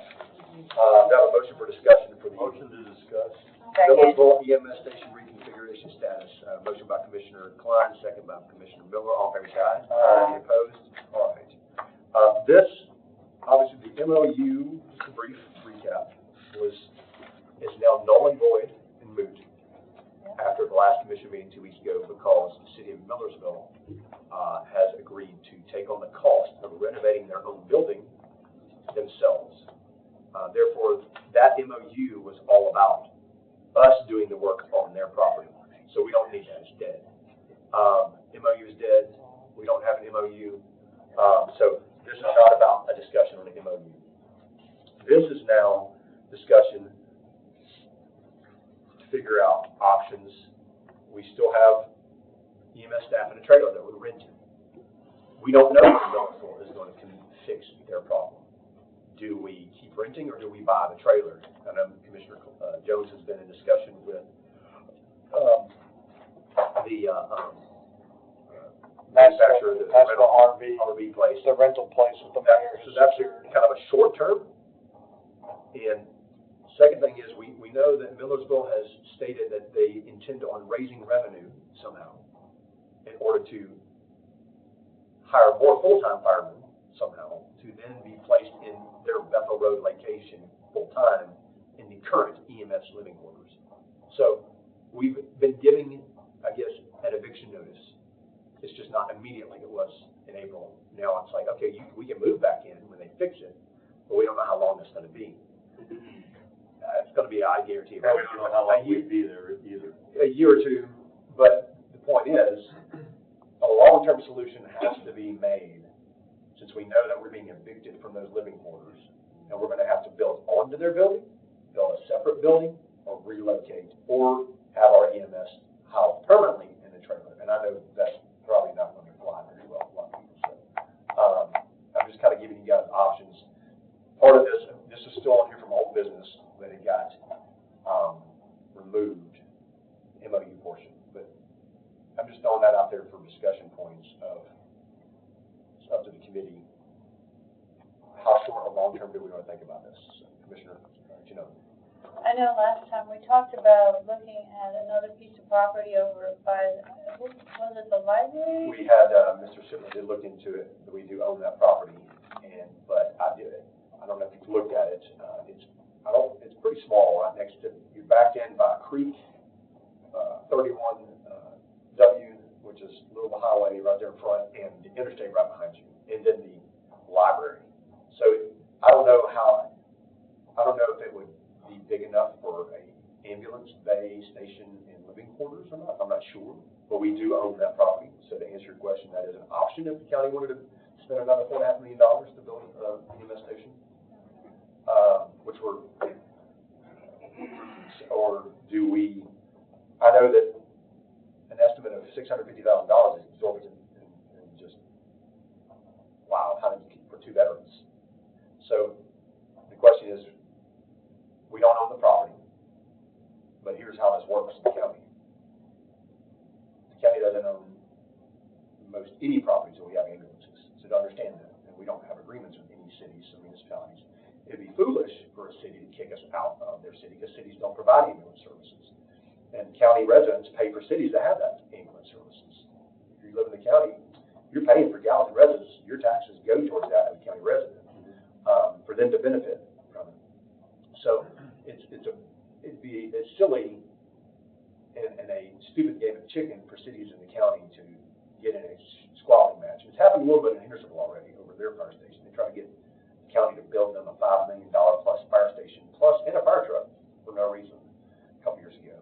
got a motion for discussion for the Motion to discuss. Millersville EMS station reconfiguration status. Motion by Commissioner Klein, second by Commissioner Miller. All in favor, say aye. Any opposed? All right. This, obviously, the MOU, just a brief recap, is now null and void and moot after the last commission meeting 2 weeks ago, because the city of Millersville has agreed to take on the cost of renovating their own building themselves. Therefore, that MOU was all about us doing the work on their property. So we don't need that, it's dead. MOU is dead, we don't have an MOU. So this is not about a discussion on the MOU. This is now discussion to figure out options. We still have EMS staff in a trailer that we're renting. We don't know if Millersville is going to fix their problem. Do we keep renting or do we buy the trailer? I know Commissioner Jones has been in discussion with the manufacturer, the rental RV place. The rental place with the mayor. So that's kind of a short term. And second thing is, we know that Millersville has stated that they intend on raising revenue somehow in order to hire more full-time firemen somehow to then be placed in their Bethel Road location full-time in the current EMS living quarters. So we've been giving, I guess, an eviction notice. It's just not immediately. It was in April. Now it's like, okay, we can move back in when they fix it, but we don't know how long it's going to be. It's going to be, I guarantee, We don't know how long we'd be there either. a year or two. But the point is, a long-term solution has to be made, since we know that we're being evicted from those living quarters, and we're going to have to build onto their building, build a separate building or relocate or have our EMS housed permanently in the trailer. And I know that's probably not going to fly very well with a lot of people. So I'm just kind of giving you guys options. Part of this is still on here from old business, but it got removed, MOU portion. But I'm just throwing that out there for discussion points of, it's up to the committee. How short or long term do we want to think about this? So, Commissioner, you know. I know last time we talked about looking at another piece of property over by, was it the library? We had, Mr. Shipman did look into it. We do own that property, but I did it. I don't know if you've looked at it. It's pretty small, right next to, you're backed in by a creek, 31W, which is a little highway right there in front, and the interstate right behind you, and then the library. So I don't know if it would be big enough for a ambulance bay station and living quarters or not. I'm not sure, but we do own that property. So to answer your question, that is an option if the county wanted to spend another $4.5 million to build an EMS station, which we're, or do we? I know that an estimate of $650,000 is exorbitant and just wow. How did you keep for 2 veterans? So the question is, we don't own the property, but here's how this works in the county. The county doesn't own most any properties that we have ambulances, so to understand that, and we don't have agreements with any cities or municipalities. It'd be foolish for a city to kick us out of their city because cities don't provide ambulance services, and county residents pay for cities to have that ambulance services. If you live in the county, you're paying for gallons of residents. Your taxes go towards that as a county resident. For them to benefit from it. So it's silly and a stupid game of chicken for cities in the county to get in a squabbling match. It's happened a little bit in Hendersonville already over their fire station. They try to get the county to build them a $5 million plus fire station plus and a fire truck for no reason a couple years ago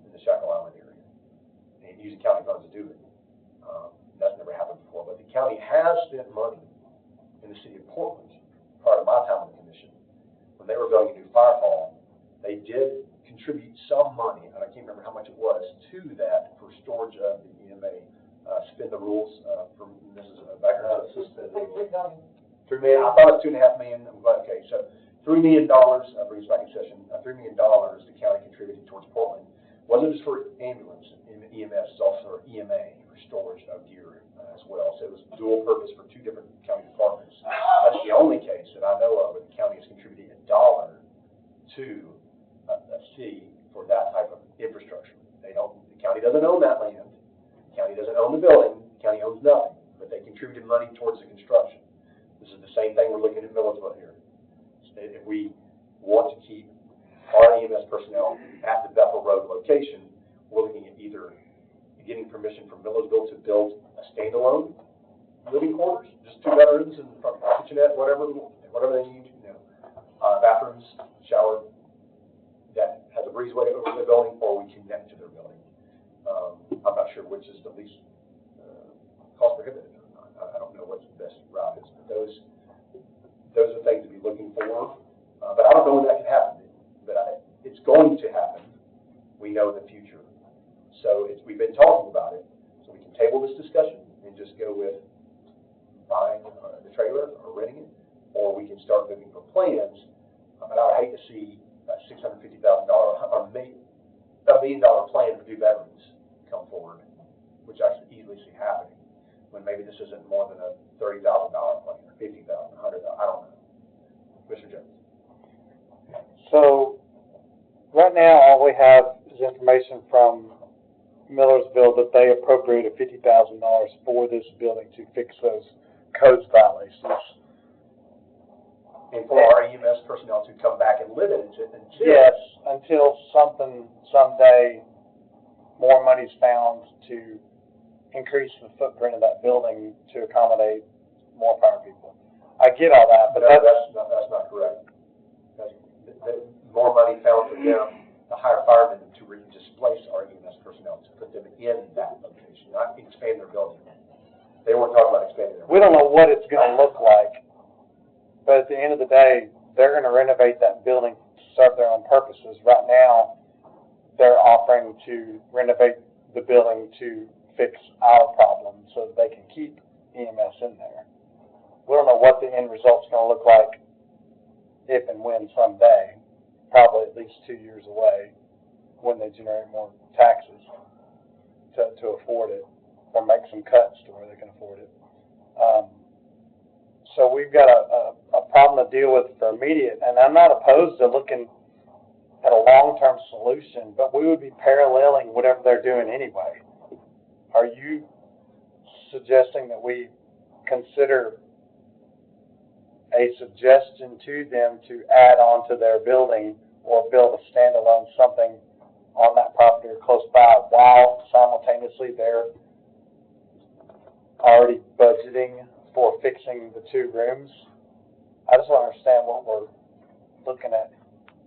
in the Shackle Island area. And using county funds to do it. That's never happened before. But the county has spent money in the city of Portland part of my time on the commission. When they were building a new fire hall, they did contribute some money, and I can't remember how much it was, to that for storage of the EMA. Spin the rules from Mrs. Becker. $3 million. I thought it was $2.5 million. I'm glad. Okay, so $3 million brings back in session. $3 million the county contributed towards Portland. Wasn't just for ambulance and EMS, it's also for EMA for storage of gear as well. So it was dual purpose for 2 different county departments. That's the only case that I know of where the county has contributed $1 to a city for that type of infrastructure. The county doesn't own that land. The county doesn't own the building. The county owns nothing, but they contributed money towards the construction. This is the same thing we're looking at Millersville here. If we want to keep our EMS personnel at the Bethel Road location, we're looking at either getting permission from Millersville to build a standalone living quarters, just 2 veterans and kitchenette, whatever they need, bathrooms, shower, that has a breezeway over the building, or we connect to their building. I'm not sure which is the least cost prohibitive. I don't know what the best route is, but those are things to be looking for. But I don't know when that can happen. But it's going to happen. We know in the future. So we've been talking about it. So we can table this discussion and just go with buying the trailer or renting it, or we can start looking for plans. But I would hate to see a $650,000 or $1 million plan for 2 veterans come forward, which I could easily see happening, when maybe this isn't more than a $30,000 plan, or $50,000, $100,000. I don't know. Mr. Jones. So right now, all we have is information from Millersville that they appropriated $50,000 for this building to fix those codes violations. And for our EMS personnel to come back and live in it until someday more money's found to increase the footprint of that building to accommodate more fire people. I get all that, but that's not correct. More money found for them to hire firemen to displace our EMS personnel to put them in that location, not expand their building. They weren't talking about expanding their building. We don't know what it's going to look like, but at the end of the day, they're going to renovate that building serve their own purposes. Right now, they're offering to renovate the building to fix our problem so that they can keep EMS in there. We don't know what the end result's gonna look like if and when someday, probably at least 2 years away, when they generate more taxes to afford it, or make some cuts to where they can afford it. So we've got a problem to deal with for immediate, and I'm not opposed to looking at a long-term solution, but we would be paralleling whatever they're doing anyway. Are you suggesting that we consider a suggestion to them to add on to their building or build a standalone something on that property or close by while simultaneously they're already budgeting for fixing the 2 rooms? I just want to understand what we're looking at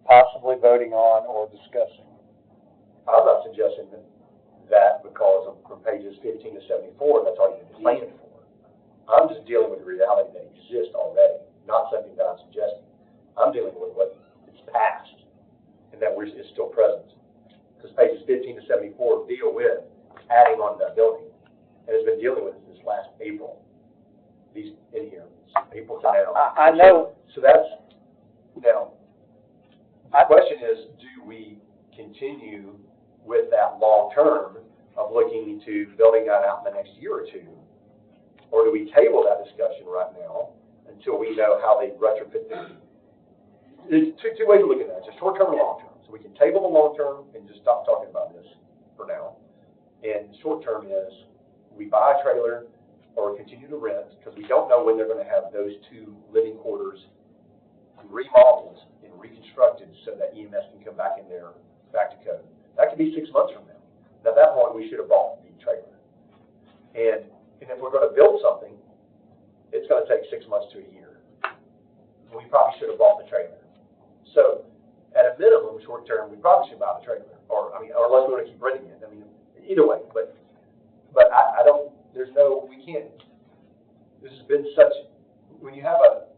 possibly voting on or discussing. I'm not suggesting that because from pages 15 to 74, that's all you're planning for. I'm just dealing with the reality that exists already, not something that I'm suggesting. I'm dealing with what is past and that it's still present. Because pages 15 to 74 deal with adding on to that building. And it's been dealing with it since last April. These in here, April to now. I know. So that's, now, the question is, do we continue with that long term of looking to building that out in the next year or two? Or do we table that discussion right now until we know how they retrofit the, there's two ways of looking at it. It's a short term and long term. So we can table the long term and just stop talking about this for now. And short term is we buy a trailer or continue to rent because we don't know when they're going to have those 2 living quarters remodeled and reconstructed so that EMS can come back in there, back to code. That could be 6 months from now. At that point, we should have bought the trailer. And if we're going to build something, it's going to take 6 months to a year. We probably should have bought the trailer. So, at a minimum, short term, we probably should buy the trailer, or unless we want to keep renting it. I mean, either way. But I don't. There's no. We can't. This has been such. When you have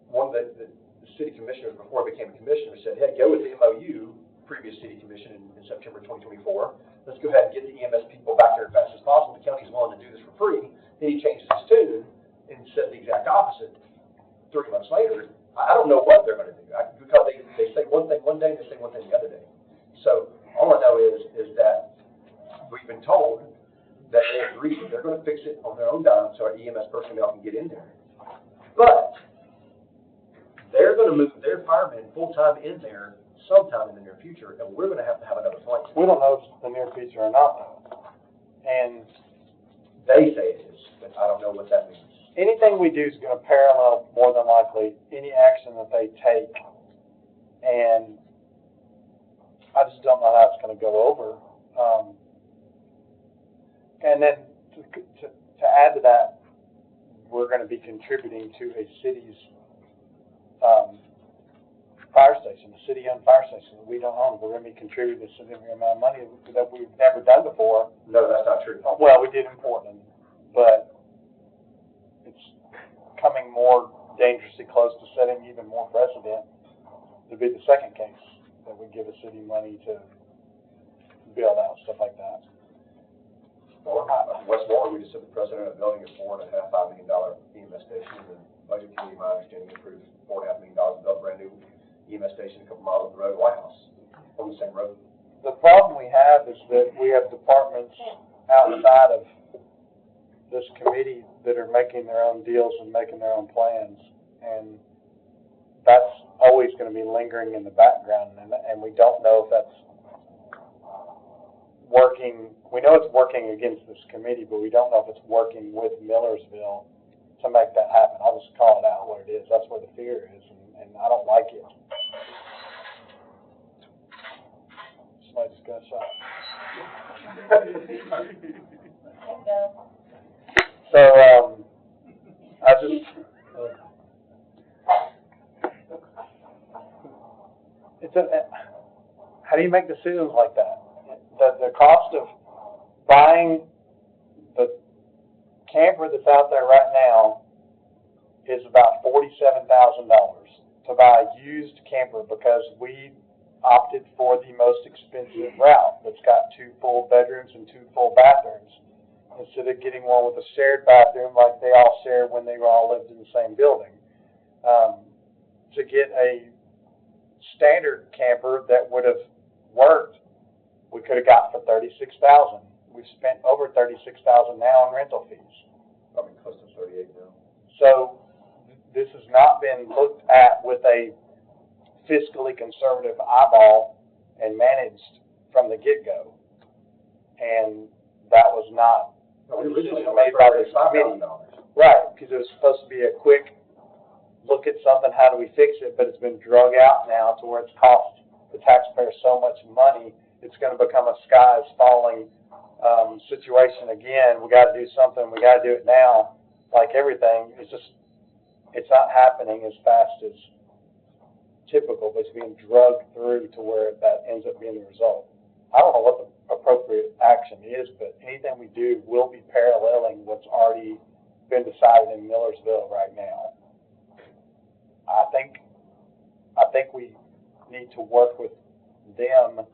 one of the city commissioners before I became a commissioner said, "Hey, go with the MOU." Previous city commission in September 2024. Let's go ahead and get the EMS people back there as fast as possible. The county's willing to do this for free. Then he changes his tune and said the exact opposite 3 months later. I don't know what they're going to do because they say one thing one day and they say one thing the other day. So all I know is that we've been told that they agree they're going to fix it on their own dime so our EMS personnel can get in there. But they're going to move their firemen full-time in there sometime in the near future, and we're going to have another place. We don't know if it's the near future or not, though. And they say it is, but I don't know what that means. Anything we do is going to parallel, more than likely, any action that they take. And I just don't know how it's going to go over. And then to add to that, we're going to be contributing to a city's fire station, a city-owned fire station that we don't own. We're going to be contributing a significant amount of money that we've never done before. No, that's not true. Well, we did in Portland, but it's coming more dangerously close to setting even more precedent to be the second case that would give a city money to build out stuff like that. Well, Westmoreland, we just set the precedent of building a $4.5 $5 million EMS station, and the budget committee, my understanding, approved $4.5 million to build a brand new EMS station a couple miles up the road to White House, on the same road. The problem we have is that we have departments outside of this committee that are making their own deals and making their own plans, and that's always going to be lingering in the background, and we don't know if that's working. We know it's working against this committee, but we don't know if it's working with Millersville to make that happen. I'll just call it out what it is. That's where the fear is, and I don't like it. Somebody just got shot. So, I just, how do you make decisions like that? The cost of buying the camper that's out there right now is about $47,000. to buy a used camper because we opted for the most expensive route that's got 2 full bedrooms and 2 full bathrooms instead of getting one with a shared bathroom like they all shared when they all lived in the same building. To get a standard camper that would have worked, we could have got for $36,000. We've spent over $36,000 now on rental fees. Probably close to 38 now. So this has not been looked at with a fiscally conservative eyeball and managed from the get-go. And that was not a decision made by this committee. Right, because it was supposed to be a quick look at something, how do we fix it, but it's been drug out now to where it's cost the taxpayer so much money, it's going to become a sky is falling situation again. We got to do something, we got to do it now. Like everything, it's not happening as fast as typical, but it's being drugged through to where that ends up being the result. I don't know what the appropriate action is, but anything we do will be paralleling what's already been decided in Millersville right now. I think we need to work with them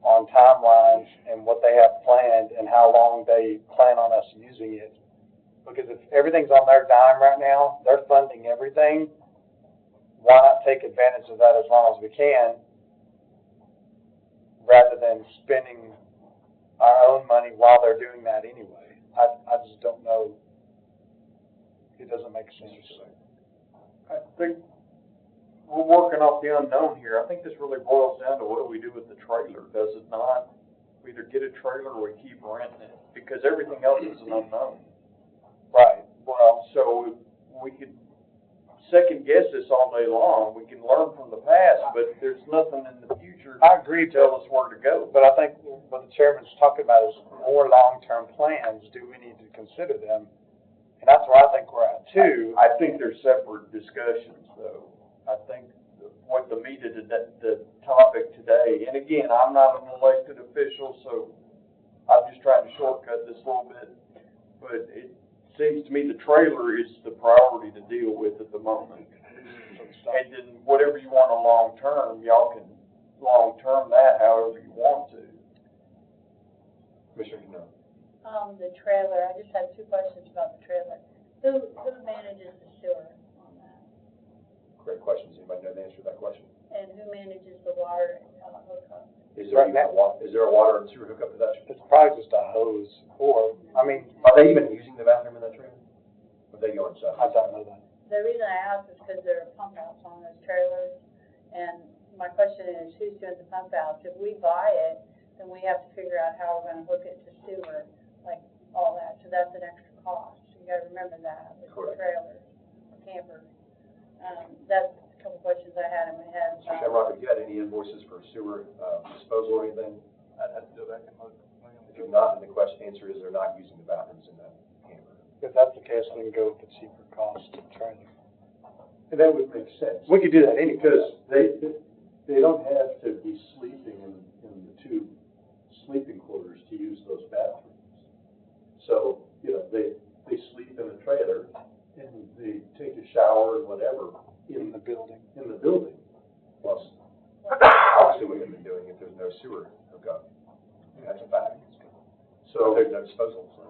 on timelines and what they have planned and how long they plan on us using it. Because if everything's on their dime right now, they're funding everything, why not take advantage of that as long as we can, rather than spending our own money while they're doing that anyway? I just don't know. It doesn't make sense. I think we're working off the unknown here. I think this really boils down to what do we do with the trailer, does it not? We either get a trailer or we keep renting it, because everything else is an unknown. Right. Well, so we could second guess this all day long. We can learn from the past, but there's nothing in the future. I agree. To tell us where to go. But I think what the chairman's talking about is more long-term plans. Do we need to consider them? And that's where I think we're at too. I think they're separate discussions, though. I think what the meat of the topic today, and again, I'm not an elected official, so I'm just trying to shortcut this a little bit, but it seems to me the trailer is the priority to deal with at the moment. And then whatever you want on long-term, y'all can long-term that however you want to. Commissioner, no. The trailer, I just had 2 questions about the trailer. Who manages the sewer on that? Great questions. Anybody know the answer to that question? And who manages the water hookup? Is there a water and sewer hookup to that? It's probably just a hose, or, I mean, Are they even using the bathroom in that trailer? Or they go inside? I don't know that. The reason I ask is because there are pump outs on those trailers, and my question is, who's doing the pump outs? If we buy it, then we have to figure out how we're going to hook it to sewer, like all that. So that's an extra cost. You got to remember that with the trailers or campers. That's a couple questions I had in my head. Mr. Shamrock, have you had any invoices for sewer disposal or anything? I'd have to go back and look. If you're not, then the answer is they're not using the bathrooms in that camper. If that's the case, we can go with the cheaper cost trailer. And that would make sense. We could do that anyway. Because they don't have to be sleeping in the 2 sleeping quarters to use those bathrooms. So, they sleep in a trailer and they take a shower and whatever In the building. Plus, obviously what they've been doing if there's no sewer hookup. That's a fact. So there's no disposal. So.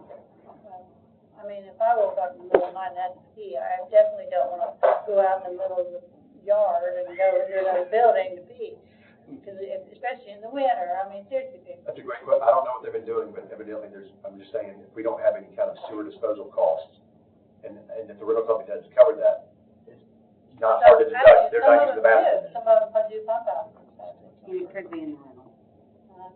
I mean, if I woke up in the middle of the night and had to pee, I definitely don't want to go out in the middle of the yard and go into another building to pee. Because especially in the winter, I mean, seriously. That's a great question. I don't know what they've been doing, but evidently I'm just saying, if we don't have any kind of sewer disposal costs, and if the rental company doesn't cover that, it's not hard to deduct. They're not using the bathroom. Some of them do pump outs. It could be in the rental.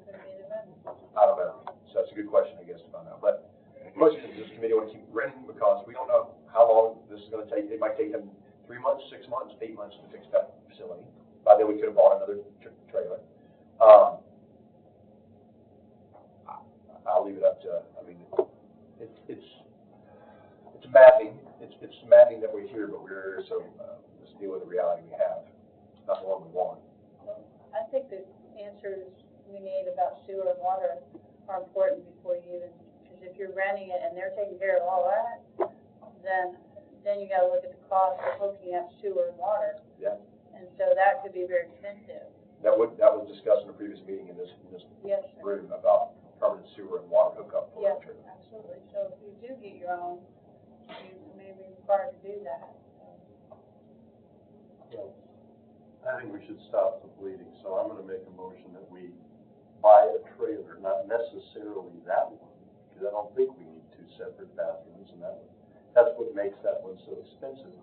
Could be in the rental. I don't know. So that's a good question, I guess, to find out. But most of this committee want to keep renting because we don't know how long this is going to take. It might take them 3 months, 6 months, 8 months to fix that facility. By then, we could have bought another trailer. I'll leave it up to. I mean, it's maddening. It's maddening that we're here, but we're here, so let's deal with the reality we have. Not the one we want. Well, I think the answers we need about sewer and water are important before you even, because if you're renting it and they're taking care of all that, then then you gotta look at the cost of hooking up sewer and water. Yeah. And so that could be very expensive. That was discussed in a previous meeting in this Yes, sir. room about permanent sewer and water hookup for Yes, the trailer. absolutely. So if you do get your own, you may be required to do that. I think we should stop the bleeding, so I'm gonna make a motion that we buy a trailer, not necessarily that one, because I don't think we need two separate bathrooms, and that's what makes that one so expensive.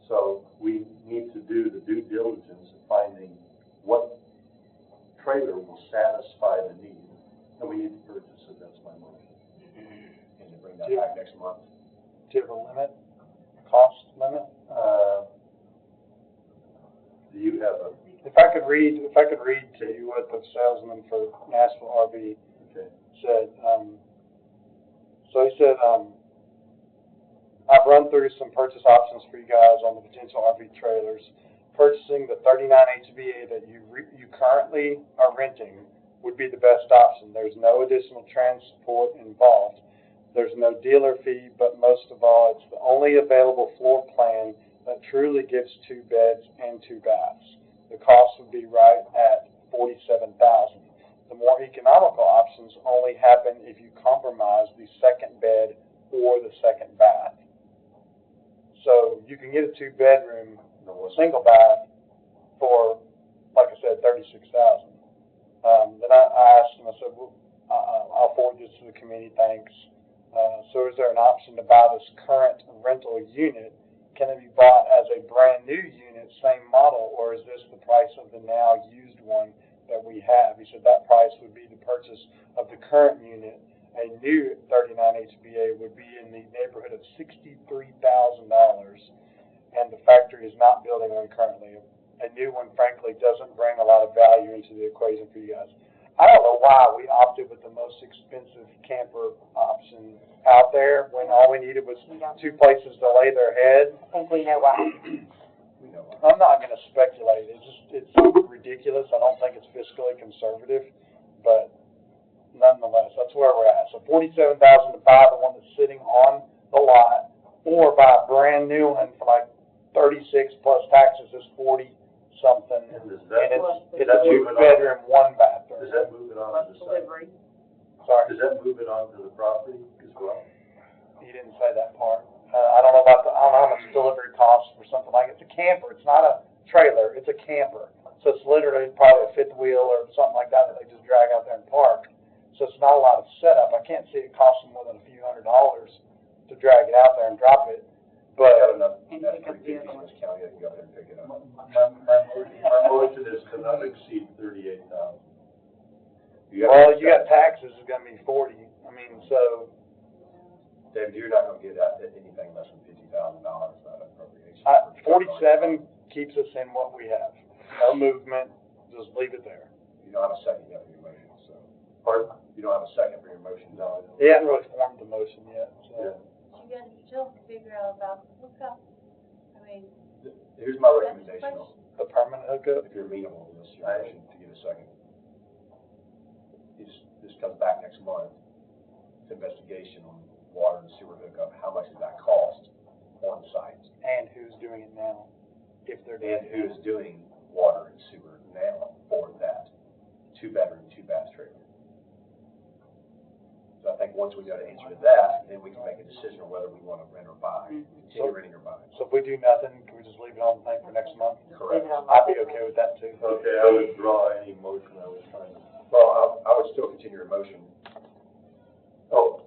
So we need to do the due diligence of finding what trailer will satisfy the need, and we need to purchase it. That's my motion. And to bring that back next month. Do you have a limit, cost limit? Do you have a, If I could read to you what the salesman for Nashville RV okay, said, so he said, I've run through some purchase options for you guys on the potential RV trailers. Purchasing the 39 HVA that you currently are renting would be the best option. There's no additional transport involved. There's no dealer fee, but most of all, it's the only available floor plan that truly gives 2 beds and 2 baths. The cost would be right at $47,000. The more economical options only happen if you compromise the second bed or the second bath. So you can get a 2-bedroom, single bath for, like I said, $36,000. Then I asked him, I said, well, I'll forward this to the committee, thanks. So is there an option to buy this current rental unit? Can it be bought as a brand new unit, same model, or is this the price of the now used one that we have? He said that price would be the purchase of the current unit. A new 39 HBA would be in the neighborhood of $63,000, and the factory is not building one currently. A new one, frankly, doesn't bring a lot of value into the equation for you guys. I don't know why we opted with the most expensive camper option out there when all we needed was 2 places to lay their head. I think we know why. I'm not going to speculate. It's so ridiculous. I don't think it's fiscally conservative, but nonetheless, that's where we're at. So $47,000 to buy the one that's sitting on the lot, or buy a brand new one for like 36 plus taxes is 40 something, and and it's a move it on? 2-bedroom, 1 bathroom. Does that move it on to the site? Delivery. Sorry, Does that move it on to the property as well? he didn't say that part. I don't know how much delivery costs for something like it. It's a camper. It's not a trailer. It's a camper. So it's literally probably a 5th wheel or something like that they just drag out there and park. So it's not a lot of setup. I can't see it costing more than a few $100s to drag it out there and drop it. But Got enough, that's pretty good in this county, I can go ahead and pick it up. My motion is to not exceed $38,000. well, you got taxes is going to be 40. I mean, so David, you're not gonna get anything less than $50,000 out of appropriation. 47 keeps us in what we have. No movement. Just leave it there. You don't have a second yet for your motion, so. Pardon? You don't have a second for your motion, no? He hasn't really formed the motion yet, so. You gotta still figure out about the hookup. I mean, Here's my that's the recommendation, question. The permanent hookup? if you're amenable to this, your motion to get a second. This comes back next month, it's investigation on water and sewer hookup, how much does that cost on site? And who's doing it now? If they're doing And it. who is doing water and sewer now for that 2-bedroom, 2-bath trailer? So I think once we know the answer to that, then we can make a decision on whether we want to rent or buy, continue renting or buying. So if we do nothing, can we just leave it on the thing for next month? Correct. I'd be okay with that too. Okay, I withdraw any motion I was trying to. Well, I would still continue your motion. Oh,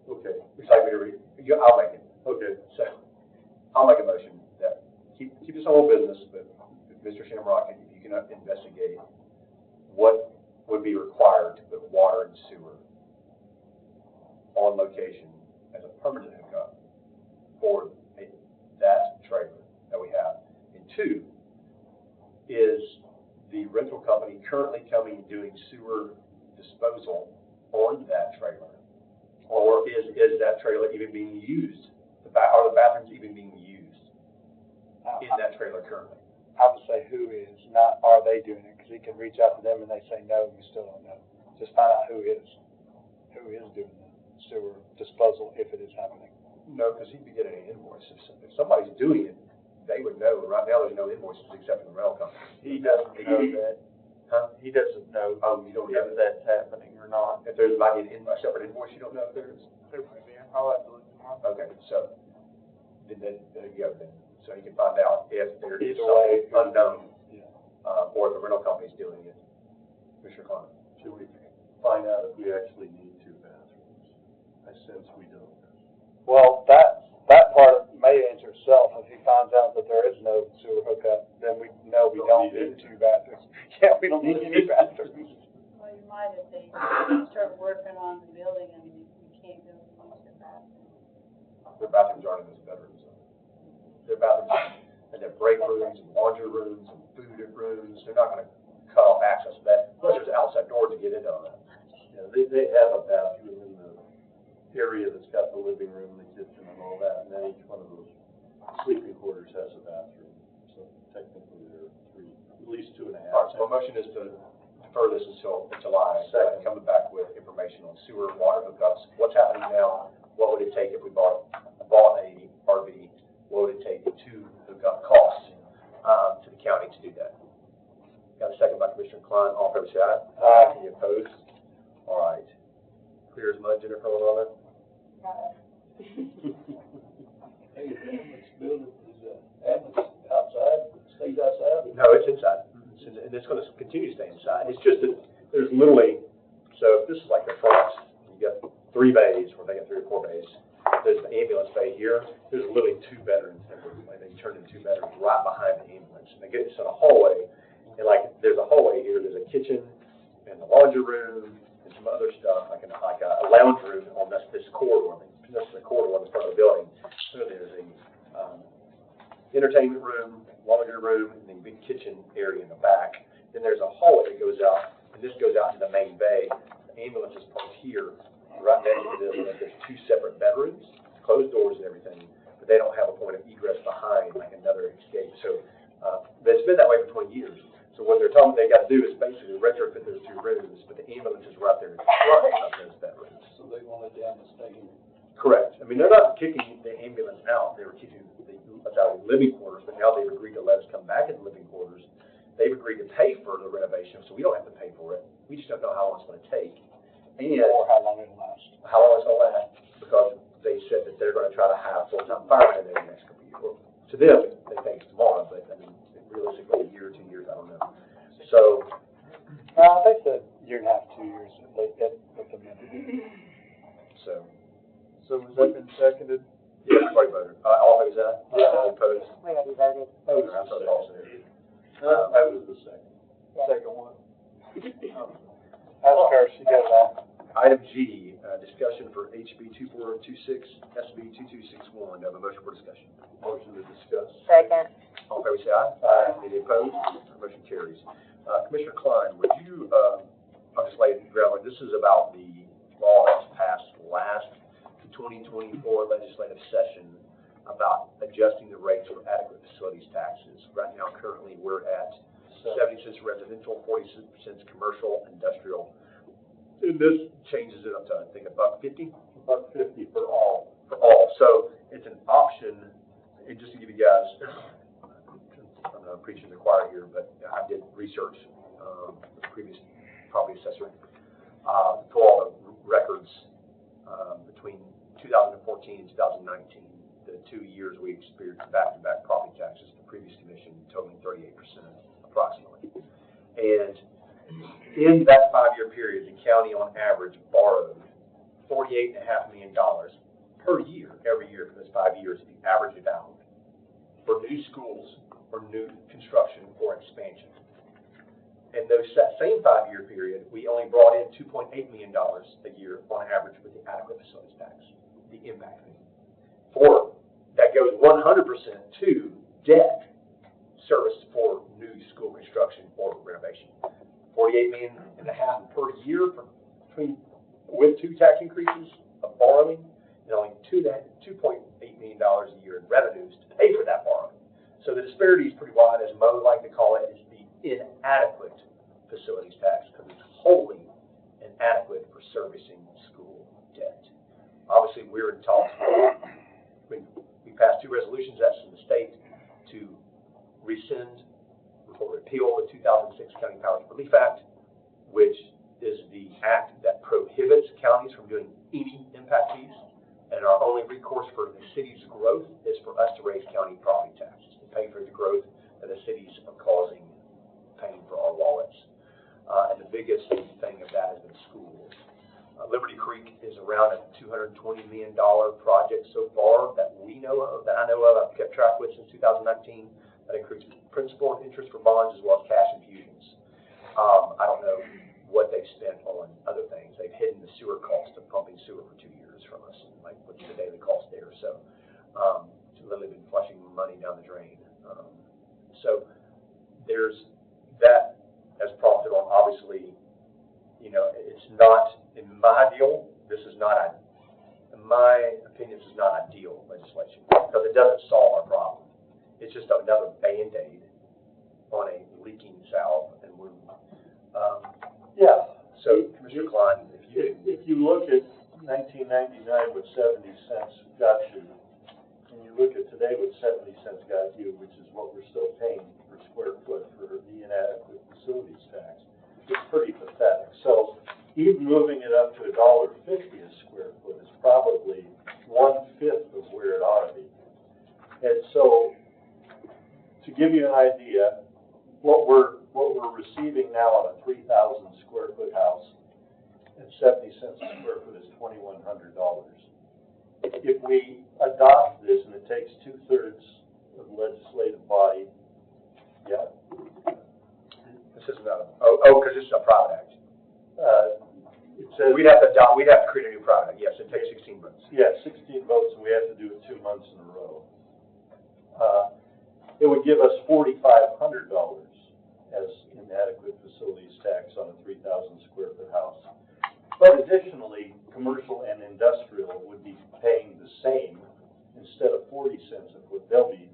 okay, Would you like me to read? I'll make it. okay. So, I'll make a motion that keep this whole business, but Mr. Shamrock, if you can investigate what would be required to put water and sewer on location as a permanent hookup for that trailer that we have. And 2, is the rental company currently coming and doing sewer disposal on that trailer? Or is that trailer even being used? Are the bathrooms even being used in that trailer currently? I would say who is, not are they doing it, because he can reach out to them and they say no, we still don't know. Just find out who is doing the sewer disposal if it is happening. No, because he'd be getting an invoice. If somebody's doing it, they would know. Right now, there's no invoices except for the rental company. He doesn't know that. Huh? He doesn't know You don't know if that's happening or not. if there's might be a separate invoice, you don't know if there is? There might be, I'll have to look them up. Okay, so, then you go then. So you can find out if there is Either way. something unknown, Yeah. or if the rental company's doing it. Commissioner Klein? Should we find out if we actually need 2 bathrooms? I sense we don't. Well, that part may answer itself. If he finds out that there is no sewer hookup, then we know we don't need 2 bathrooms. Yeah, we don't need any bathrooms. Well, you might if they start working on the building and you can't go use the bathroom. Their bathrooms aren't in those bedrooms. Their bathrooms, and their break rooms, and laundry rooms, and food rooms, they're not gonna cut off access to that, unless there's an outside door to get into on that. Yeah, they have a bathroom in the area that's got the living room, the kitchen and all that, and then each one of those sleeping quarters has a bathroom. So technically there are 3, at least 2.5. All right, so my motion is to defer this until July, coming back with information on sewer, water hookups, what's happening now, what would it take if we bought a RV, what would it take to hook up costs, to the county to do that? Got a second by Commissioner Klein, all in favor say aye. Aye. Any opposed? All right. Clear as mud, Jennifer, on that? Hey, the ambulance building is, ambulance outside, stays outside? No, it's inside, and it's gonna continue to stay inside. It's just that there's literally, so this is like the front, you got 3 bays, or they got 3 or 4 bays. There's the ambulance bay here, there's literally 2 bedrooms, and they turn into 2 bedrooms right behind the ambulance. And they get this in a hallway, and like, there's a hallway here, there's a kitchen, and the laundry room, and some other stuff, like a lounge room on this corridor, this is the corridor on the front of the building. So there's a, entertainment room, laundry room, and then big kitchen area in the back. Then there's a hallway that goes out, and this goes out to the main bay. The ambulance is parked here, right next to this, and there's 2 separate bedrooms, closed doors and everything, but they don't have a point of egress behind, like another escape. So, but it's been that way for 20 years. So what they're telling me they got to do is basically retrofit those 2 rooms, but the ambulance is right there in front of those bedrooms. So they want it down to stay in. Correct. I mean, they're not kicking the ambulance out. They were kicking the living quarters, but now they've agreed to let us come back in the living quarters. They've agreed to pay for the renovation, so we don't have to pay for it. We just don't know how long it's going to take. And Or how long it'll last. how long it's going to last, because they said that they're going to try to have full-time firemen in there the next couple of years. Well, to them, they think it's tomorrow, but I mean, realistically, a year or 2 years, I don't know. So, They said 1.5 to 2 years at the minute. so, So has that been seconded? yeah, everybody voted. All those aye? All opposed? We already voted. I voted also. That was the second. Second one. That's fair, she got it all. Item G, discussion for HB 2426, SB 2261. Do I have a motion for discussion? Motion to discuss. Second. All in favor, say aye. Aye. Any opposed? Motion carries. Commissioner Klein, would you, I'll just lay it ground, this is about the law that was passed last 2024 legislative session about adjusting the rates for adequate facilities taxes. Right now, currently, we're at 70 cents residential, 40 cents commercial, industrial. And this changes it up to, I think, $1.50? $1.50 for all. For all. So it's an option, and just to give you guys, I'm not preaching to the choir here, but I did research with the previous property assessor for all the records between 2014 and 2019, the 2 years we experienced back-to-back property taxes, the previous commission totaling 38% approximately. And in that 5-year period, the county on average borrowed $48.5 million per year, every year for those 5 years, if you average it out, for new schools or new construction or expansion. In that same 5-year period, we only brought in $2.8 million a year on average with the adequate facilities tax, the impact fee. That goes 100% to debt service for new school construction or renovation. $48.5 million per year with 2 tax increases of borrowing, and only $2.8 million a year in revenues to pay for that borrowing. So the disparity is pretty wide, as Mo would like to call it, is the inadequate facilities tax, because it's wholly inadequate for servicing school debt. Obviously, we're in talks with passed 2 resolutions asking the state to rescind or repeal the 2006 County Powers Relief Act, which is the act that prohibits counties from doing any impact fees. And our only recourse for the city's growth is for us to raise county property taxes to pay for the growth that the cities are causing pain for our wallets. And the biggest thing of that has been schools. Liberty Creek is around a $220 million project so far that we know of, that I know of, I've kept track with since 2019. That includes principal and interest for bonds as well as cash infusions. I don't know what they've spent on other things. They've hidden the sewer cost of pumping sewer for 2 years from us, like what's the daily cost there. So, literally been flushing money down the drain. So there's that as prompted on, obviously, you know, it's not, in my deal, this is not, in my opinion, this is not ideal legislation because it doesn't solve our problem. It's just another Band-Aid on a leaking salve and wound. Yeah. So, Commissioner Klein, if you look at 1999 with 70 cents got you, and you look at today with 70 cents got you, which is what we're still paying per square foot for the inadequate facilities tax, it's pretty pathetic. So even moving it up to $1.50 a square foot is probably 1/5 of where it ought to be. And so, to give you an idea, what we're receiving now on a 3,000 square foot house at 70 cents a square foot is $2,100. If we adopt this, and it takes 2/3 of the legislative body, yeah. this is not because this is a private act. It says we'd have to create a new private act. Yes, it takes 16 votes. Yeah, 16 votes, and we have to do it 2 months in a row. It would give us $4,500 as inadequate facilities tax on a 3,000 square foot house. But additionally, commercial and industrial would be paying the same. Instead of 40 cents a foot, they'll be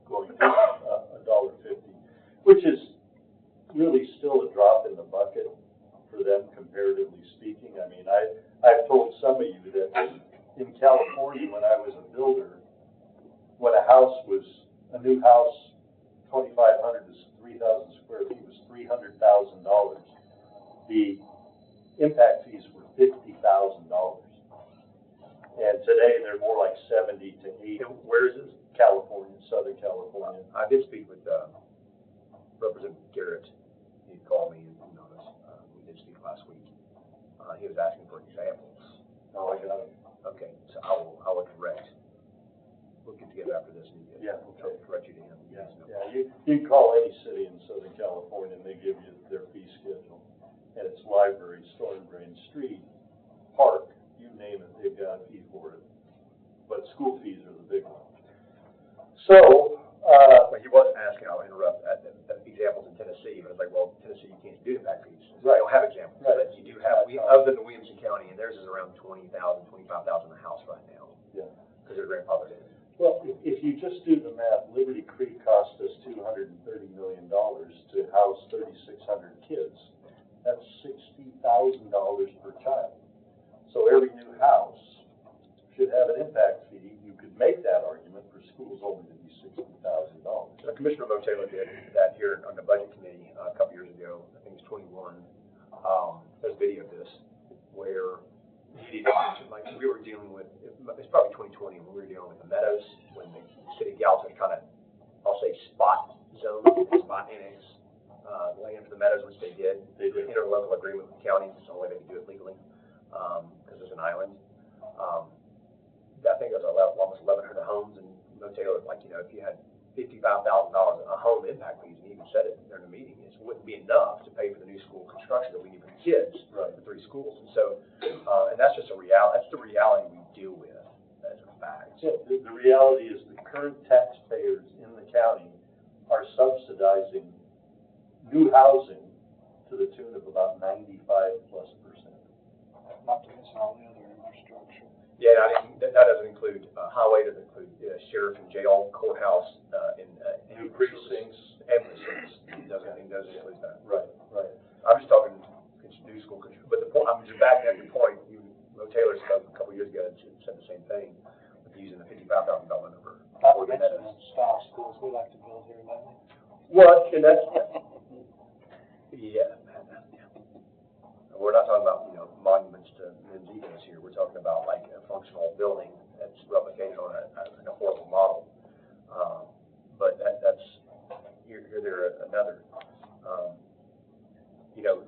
going to $1.50, which is really still a drop in the bucket for them, comparatively speaking. I mean, I've told some of you that in California, when I was a builder, when a house was a new house, 2,500 to 3,000 square feet was $300,000. The impact fees were $50,000. And today they're more like 70 to 80. Where is this? California, Southern California. I did speak with Representative Garrett. He called me and noticed. We did speak last week. He was asking for examples. Oh, I got it. Okay, so I will correct. We'll get together after this. Yeah, okay. I'll correct you to him. Yeah, you can call any city in Southern California and they give you their fee schedule. And it's library, storm drain, street, park, you name it, they've got a fee for it. But school fees are the big one. So, but he wasn't asking, I'll interrupt, examples in Tennessee. But I was like, well, Tennessee, you can't do impact fees. Right. I don't have examples. Right. But you do have, other than Williamson County, and theirs is around $20,000, $25,000 a house right now. Yeah. Because they're grandfathered in. Well, if you just do the math, Liberty Creek cost us $230 million to house 3,600 kids. That's $60,000 per child. So every new house should have an impact fee. You could make that argument for schools only to be $60,000. Commissioner Motaylor did that here on the budget committee a couple years ago. I think it's 21. There's a video of this where he didn't mention, like we were dealing with, it's probably 2020 when we were dealing with the meadows, when the city of Gallatin kind of, I'll say, spot zone, spot annex land for the meadows, which they did. They did an interlocal agreement with the county. It's the only way they could do it legally because it's an island. I think there's almost 1,100 homes, and Motaylor, like, you know, if you had $55,000 a home impact fees, and he even said it during the meeting, it wouldn't be enough to pay for the new school construction that we need for the kids, right, for 3 schools. And so, and that's just a reality. That's the reality we deal with as a fact. So the reality is the current taxpayers in the county are subsidizing new housing to the tune of about 95+%. Not to mention all the other infrastructure. Yeah, that doesn't include highway, doesn't include sheriff and jail, courthouse, and new precincts, ambulances. Doesn't include that. Right, right. I'm just talking new school construction. But the point, I'm just backing up your point. Taylor spoke a couple years ago and said the same thing with using the $55,000 number.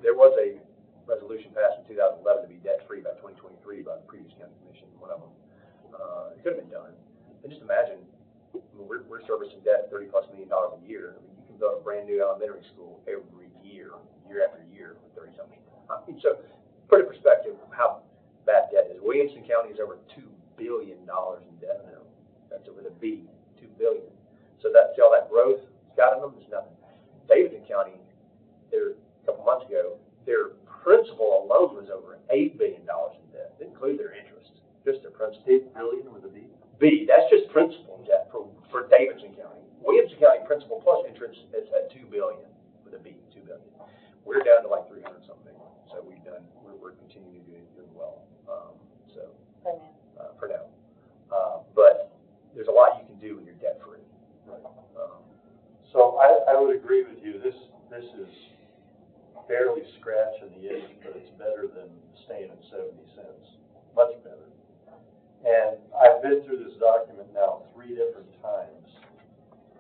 there was a resolution passed in 2011 to be debt-free by 2023 by the previous county commission, one of them. It could have been done. And just imagine, I mean, we're servicing debt $30+ million a year. I mean, you can build a brand new elementary school every year, year after year, for 30-something. I mean, so put in perspective how bad debt is. Williamson County is over $2 billion in debt now. That's with a B, $2 billion. So that's all that growth got in them is nothing. Davidson County, a couple months ago, their principal alone was over $8 billion in debt. Didn't include their interest, just their principal. $8 billion with a B? B, that's just principal debt for Davidson County. Williamson County principal plus interest is at $2 billion with a B, $2 billion. We're down to like 300 something. So we're continuing to do well. For now. But there's a lot you can do when you're debt free. Right. So I would agree with you. This is barely scratching the edge, but it's better than staying at 70 cents. Much better. And I've been through this document now 3 different times.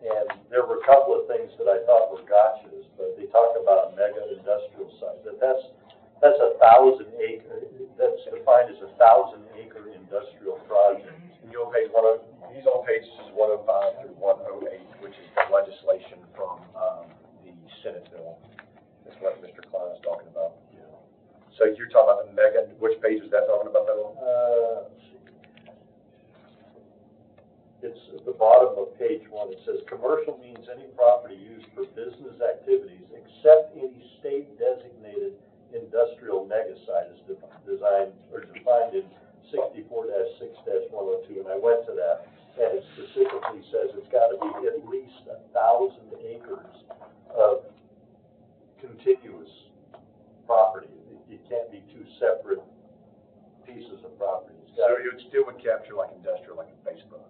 And there were a couple of things that I thought were gotchas, but they talk about a mega industrial site. That's 1,000 acre, that's defined as a 1,000-acre industrial project. And you'll page he's on pages 105 through 108, which is the legislation from the Senate bill. That's what Mr. Klein is talking about. Yeah. So you're talking about the mega, which page is that talking about that on? Let's see. It's at the bottom of page 1. It says, commercial means any property used for business activities except any state-designated industrial mega site is defined in 64-6-102, and I went to that, and it specifically says it's got to be at least 1,000 acres of continuous property. It can't be 2 separate pieces of property. So it still would capture like industrial, like a Facebook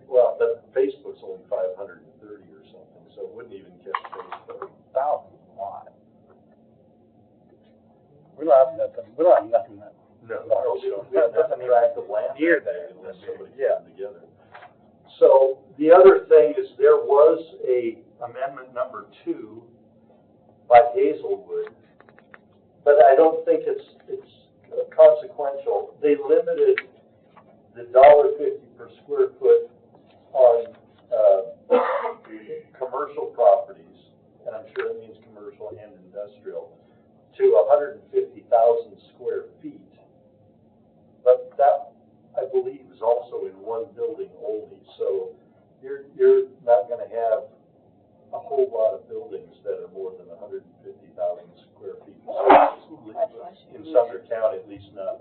Well, the Facebook's only 530 or something, so it wouldn't even catch Facebook. 1,000 is a lot. We don't have nothing that. No, we don't. We have nothing tract of land Near there there. unless somebody gets them together. So the other thing is there was a amendment number 2 by Hazelwood, but I don't think it's consequential. They limited the $1.50 per square foot on commercial properties, and I'm sure it means commercial and industrial, to 150,000 square feet. But that, I believe, is also in one building only. So you're not going to have a whole lot of buildings that are more than 150,000 square feet. In Sumner County, at least not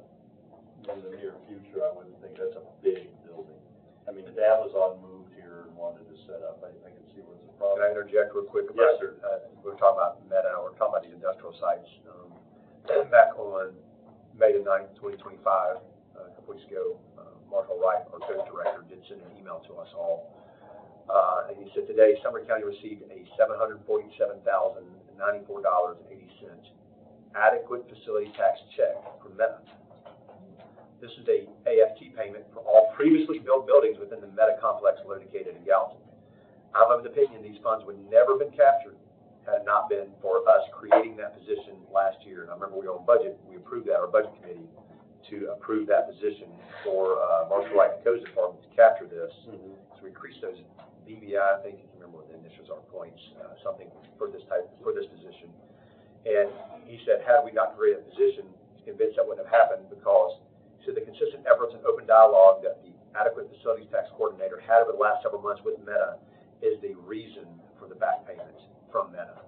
in the near future, I wouldn't think that's a big building. I mean, if Amazon moved here and wanted to set up, I can see what's the problem. Can I interject real quick? Yes, sir. We're talking about Meta, we're talking about the industrial sites. Back on May the 9th, 2025, a couple weeks ago, Marshall Wright, our code director, did send an email to us all. And he said today, Sumner County received a $747,094.80 adequate facility tax check from Meta. This is a AFT payment for all previously built buildings within the Meta complex located in Gallatin. I'm of the opinion these funds would never have been captured had it not been for us creating that position last year. And I remember we were on budget, we approved that, our budget committee, to approve that position for Marshall Wright Codes Department to capture this. Mm-hmm. So we increased those BVI, I think you can remember what the initials are, points, something for this position. And he said, had we not created a position, he's convinced that wouldn't have happened because he said the consistent efforts and open dialogue that the adequate facilities tax coordinator had over the last several months with Meta is the reason for the back payment from Meta.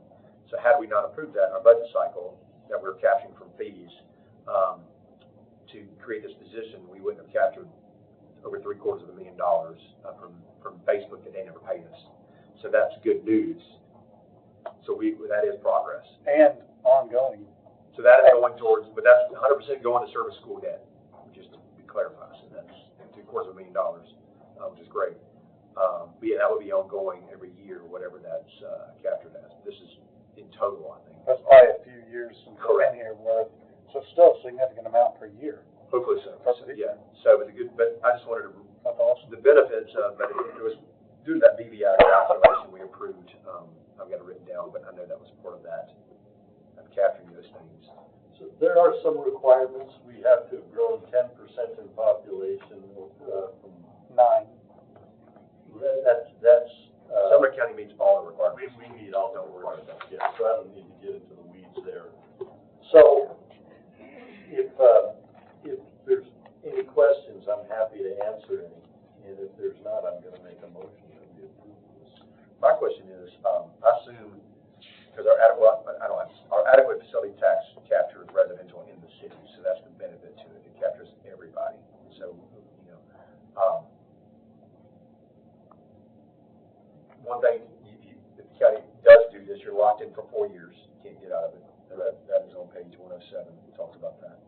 So had we not approved that in our budget cycle that we were capturing from fees to create this position, we wouldn't have captured over $750,000 from Facebook that they never paid us. So that's good news. So that is progress. And ongoing. So that is going towards, but that's 100% going to service school debt, just to be clarified. So that's $750,000, which is great. But yeah, that would be ongoing every year, whatever that's captured as. This is in total, I think. That's probably a few years since we've Correct. been here worth, so still a significant amount per year. Hopefully so. That's Yeah. So, but I just wanted to, That's awesome. the benefits of, but it was due to that BVI calculation we approved. I've got it written down, but I know that was part of that, of capturing those things. there are some requirements. We have to have grown 10% in population from 9. That's Sumner County meets all the requirements. we meet all the requirements, yeah, so I don't need to get into the weeds there. So, if there's any questions, I'm happy to answer any, and if there's not, I'm gonna make a motion that we approve this. My question is, I assume, because our adequate facility tax captures residential in the city, so that's the benefit to it. It captures everybody. So, one thing, if the county does do this, you're locked in for 4 years. You can't get out of it. That is on page 107. It talks about that.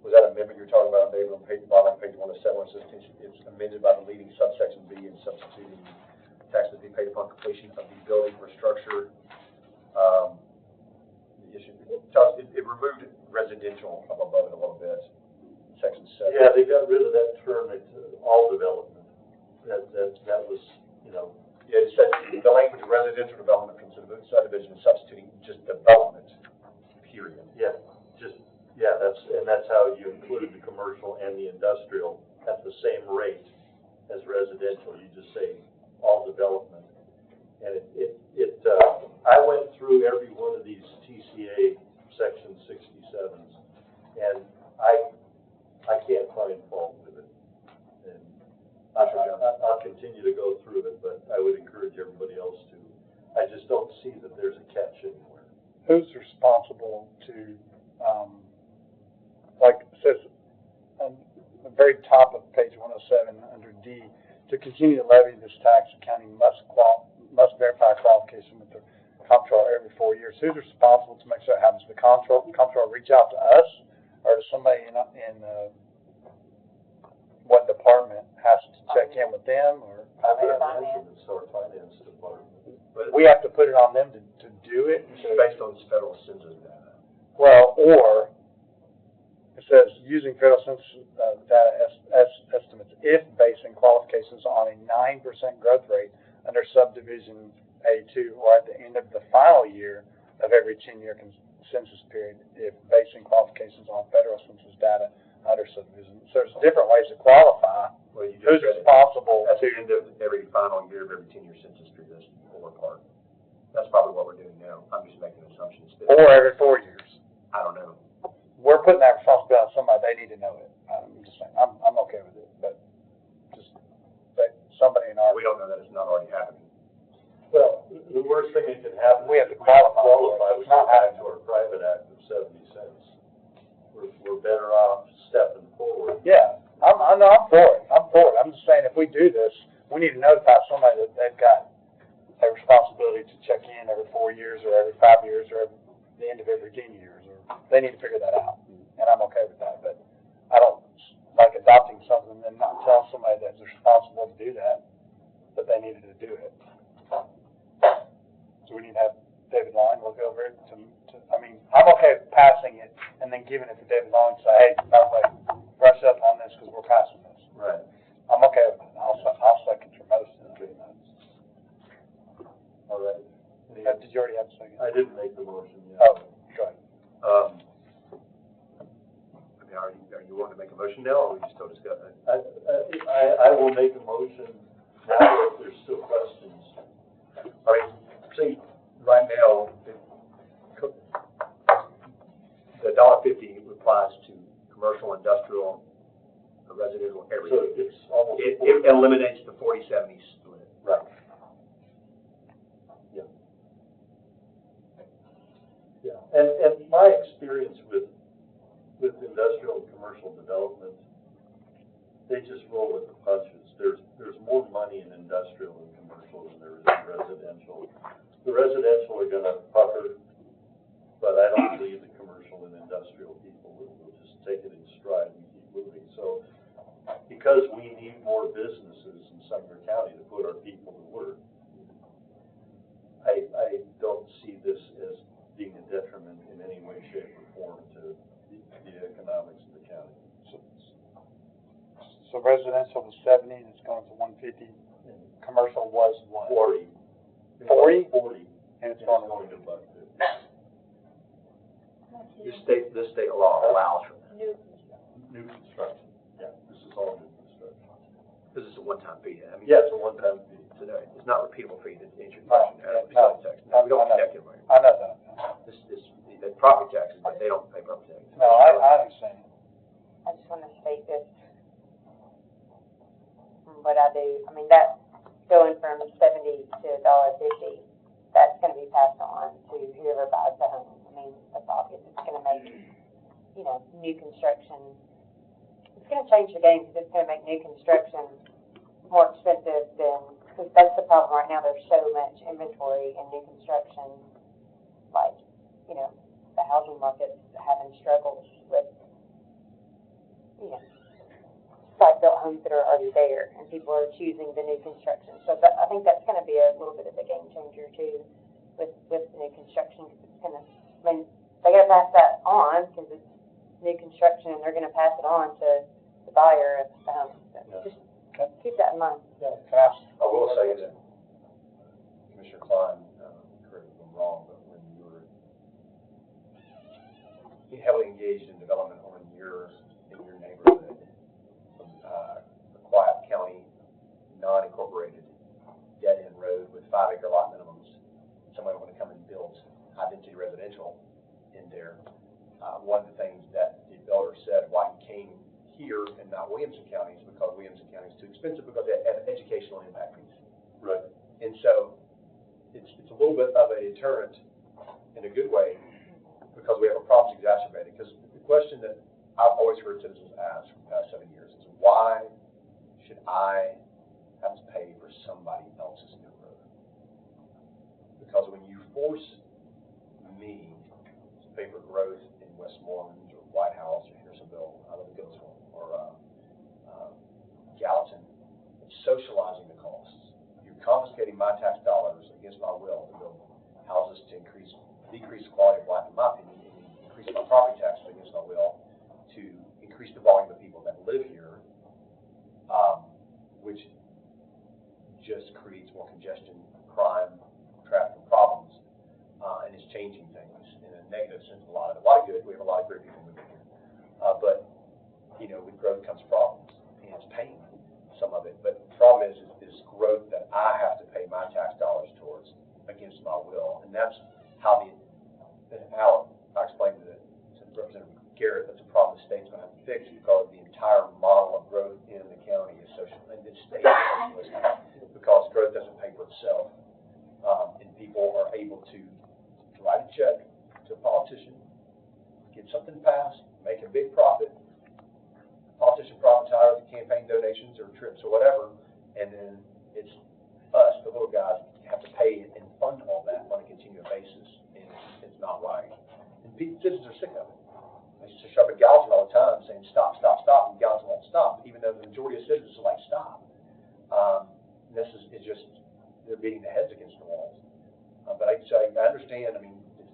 Was that amendment you're talking about, David, on page 107? It says it's amended by the leading subsection B and substituting tax to be paid upon completion of the building or structure. It removed residential up above it a little bit. Section 7. Yeah, they got rid of that term, all development. That was, Yeah, it said the language of residential development from subdivision is substituting just development, period. Yeah, that's how you include the commercial and the industrial at the same rate as residential. You just say all development. And I went through every one of these TCA section 67s, and I can't find fault with it. And I'll continue to go through it, but I would encourage everybody else to. I just don't see that there's a catch anywhere. Who's responsible to, like it says on the very top of page 107 under D, to continue to levy this tax, the county must verify qualification with the comptroller every 4 years. Who's responsible to make sure it happens? The comptroller reach out to us, or does somebody in what department has to check in with them, or? It's our finance department. But we have to put it on them to do it? It's based on federal census data. Well, or it says using federal census data estimates if basing qualifications on a 9% growth rate under subdivision A2, or at the end of the final year of every 10-year census period if basing qualifications on federal census data under subdivision. So there's different ways to qualify. Well, you Who's responsible at the end of every final year of every 10-year census period? That's the fuller part. That's probably what we're doing now. I'm just making assumptions. Or every 4 years. I don't know. We're putting that responsibility on somebody. They need to know it. I'm just saying. I'm okay with it, but just somebody in our. We don't know that it's not already happening. Well, the worst thing that can happen. We have to qualify. We go back to our private act of 70 cents. We're better off stepping forward. Yeah, I'm for it. I'm just saying, if we do this, we need to notify somebody that they've got a responsibility to check in every 4 years, or every 5 years, or the end of every 10 years, or they need to figure that out. And I'm okay with that, but I don't like adopting something and then not tell somebody that's responsible to do that they needed to do it. So we need to have David Long look over it I'm okay with passing it and then giving it to David Long and say, hey, by the way, brush up on this because we're passing this. Right. I'm okay with it. I'll second your motion. All right. Did you already have a second? I didn't make the motion yet. Oh, go ahead. Are you wanting to make a motion now, or are we still discussing it? I will make a motion now if there's still questions. All right. See, right now, the $1.50 applies to commercial, industrial, residential, everything. So it's almost. It eliminates the 40/70 split. Right. Yeah. Yeah. And my experience with industrial and commercial development, they just roll with the punches. There's more money in industrial and commercial than there is in residential. The residential are gonna pucker, but I don't believe the commercial and industrial people will just take it in stride and keep moving. So because we need more businesses in Sumner County to put our people to work, I don't see this as being a detriment in any way, shape, or form to the economics of the county. So residential was 70 and it's going to 150. Commercial was what? 40. 40? 40. And it's going to to about 50. This state law allows for that. New construction. Yeah, this is all new construction. This is a one-time fee. I mean, Yeah, it's a one-time fee. it's not repeatable fee to answer your No, question. no, We don't connect it. I know that. This the property taxes, but they don't pay property taxes. No, I understand. I just want to state this from what I do. I mean, that going from 70 to $1.50, that's going to be passed on to whoever buys the home. I mean, that's obvious. It's going to make, new construction, it's going to change the game because it's going to make new construction more expensive than, because that's the problem right now. There's so much inventory in new construction, like, the housing market's having struggles with, site-built homes that are already there, and people are choosing the new construction. So I think that's going to be a little bit of a game changer too, with new construction. Cause it's going to, they got to pass that on because it's new construction, and they're going to pass it on to the buyer of the home. So just keep that in mind. Yeah, can I ask? I will say that Commissioner Klein, correct me if I'm wrong, but when you were heavily engaged in development in your neighborhood, a quiet county, non-incorporated, dead-end road with 5-acre lot minimums, somebody want to come and build high-density residential in there. One of the things that the builder said why he came here and not Williamson County is because Williamson County is too expensive because they have educational impact fees. Right. And so it's a little bit of a deterrent in a good way because we have a problem exacerbated. Because the question that I've always heard citizens ask for the past 7 years is, why should I have to pay for somebody else's new road? Because when you force me to pay for growth in Westmoreland or White House or Hendersonville, I live in Gillisville, or Gallatin, it's socializing the costs. You're confiscating my tax dollars against my will to build houses to decrease the quality of life, in my opinion, and increase my property taxes against my will to increase the volume of people that live here, which just creates more congestion, crime, traffic problems, and is changing things in a negative sense. A lot of good. We have a lot of great people moving here, but with growth comes problems, and it's pain, some of it. But the problem is growth that I have to pay my tax dollars towards against my will, and that's how I explained to Representative Garrett, that's a problem the state's going to have to fix because the entire model of growth in the county is social, and the state is socialistic because growth doesn't pay for itself, and people are able to write a check to a politician, get something passed, make a big profit. Politician profits higher than campaign donations or trips or whatever, and then it's us, the little guys, have to pay and fund all that on a continual basis, and it's not right. And citizens are sick of it. They used to show up at Gallatin all the time saying, stop, stop, stop, and Gallatin won't stop, even though the majority of citizens are like, stop. This is just, they're beating their heads against the walls. But I understand,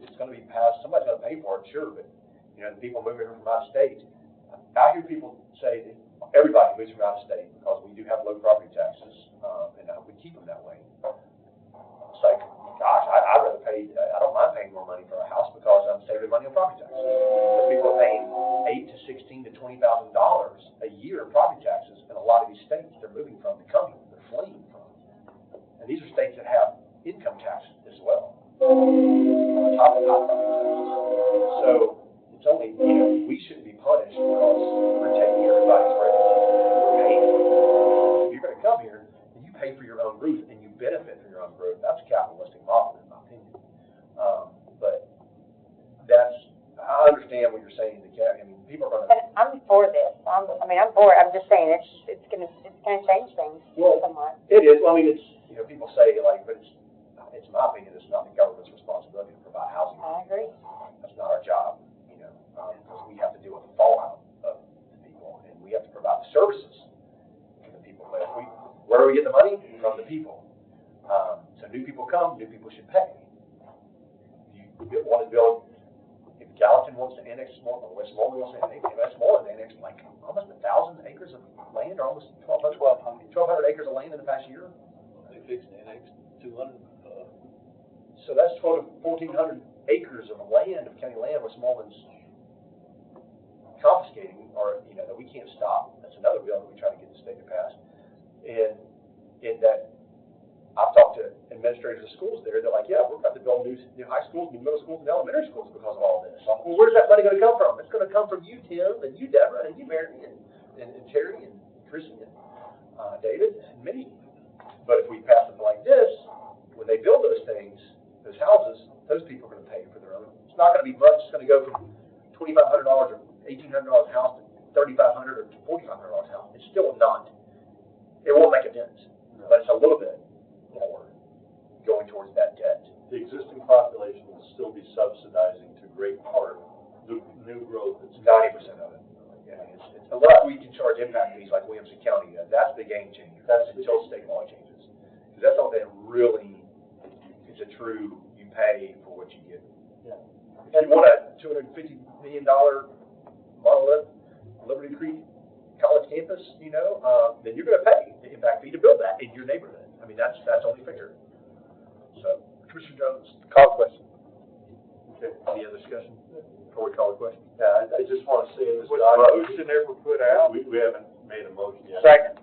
it's going to be passed, somebody's going to pay for it, sure, but, the people moving here from out of state, I hear people say that everybody moves from out of state because we do have low property taxes, and I hope we keep them that way. It's like, gosh, I'd rather pay, I don't mind paying more money for a house because I'm saving money on property taxes. But people are paying $8,000 to $16,000 to $20,000 a year in property taxes in a lot of these states they're moving from, they're fleeing from. And these are states that have income taxes as well, on top of high property taxes. So it's only, we shouldn't be punished because we're taking everybody's revenue. We're paying. If you're going to come here, then you pay for your own growth and you benefit from your own growth. That's a capitalistic model, in my opinion. But I understand what you're saying. People are going to. I'm for this. I'm for it. I'm just saying it's gonna change things somewhat. It is. It's people say but it's my opinion. It's not the government's responsibility to provide housing. I agree. That's not our job. Because we have to deal with the fallout of the people, and we have to provide the services for the people. But where do we get the money? From the people. So new people come, new people should pay. If you want to build wants to annex Westmoreland wants to annex, Westmoreland annexed like almost 1,000 acres of land, or almost 1,200 acres of land in the past year. They fixed the annex 200. So that's 1,200 to 1,400 acres of land, of county land, Westmoreland's confiscating, or, you know, that we can't stop. That's another bill that we try to get the state to pass. And that, I've talked to administrators of schools there, they're like, yeah, we're about to build new high schools, new middle schools, and elementary schools because of all this. Well, where's that money gonna come from? It's gonna come from you, Tim, and you, Deborah, and you, Mary, and Terry, and Chrissy, and David, and me. But if we pass something like this, when they build those things, those houses, those people are gonna pay for their own. It's not gonna be much, it's gonna go from $2,500 or $1,800 a house to $3,500 or $4,500 a house. It's still not, it won't make a dent, but it's a little bit more going towards that debt. The existing population will still be subsidizing to great part the new growth. It's 90% of it. Yeah, it's a lot. We can charge impact fees like Williamson County. That's the game changer. That's until state law changes. Because that's all that really is a true, you pay for what you get. Yeah. If you want a $250 million monolith Liberty Creek College campus, you know, then you're going to pay the impact fee to build that in your neighborhood. I mean, that's only fair. So, Commissioner Jones, Call the question. okay, any other discussion before we call the question? Yeah, I just want to say in this Was document, the motion ever put out? we haven't made a motion yet. Second.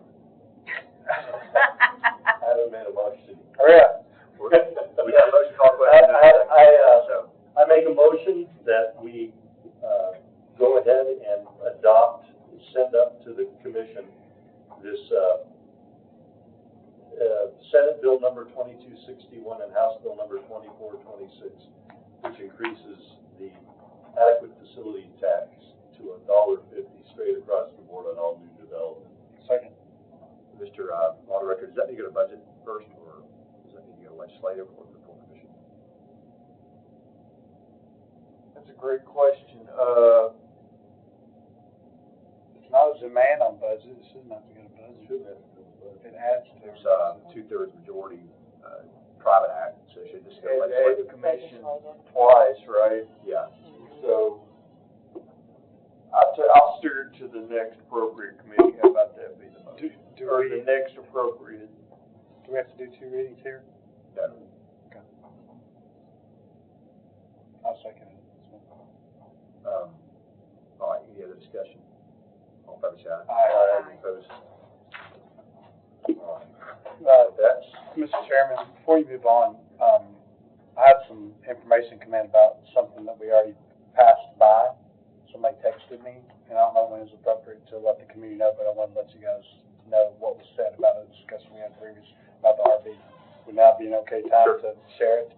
I haven't made a motion. Hurry up. We got a motion call the question. I make a motion that we go ahead and adopt, send up to the commission this Senate Bill number 2261 and House Bill number 2426, which increases the adequate facility tax to $1.50 straight across the board on all new development. Second. Mr. Moderator, does that need to go to budget first, or does that need to go to legislative or the full commission? That's a great question. It's not a demand on budget, it shouldn't have to go to budget. It adds to. There's a 2/3 majority private act, so should this go And legislative? commission twice, right? Yeah. So, I'll steer it to the next appropriate committee. How about that be the motion? Or the next appropriate. Do we have to do 2 readings here? No. Okay. I'll second it. All right, any other discussion? All in favor, say aye. Aye. Any opposed? All right. That's, Mr. Chairman, before you move on, I had some information come in about something that we already passed by. Somebody texted me, and I don't know when it's appropriate to let the community know, but I want to let you guys know what was said about a discussion we had previous about the RV. Would now be an okay time to share it?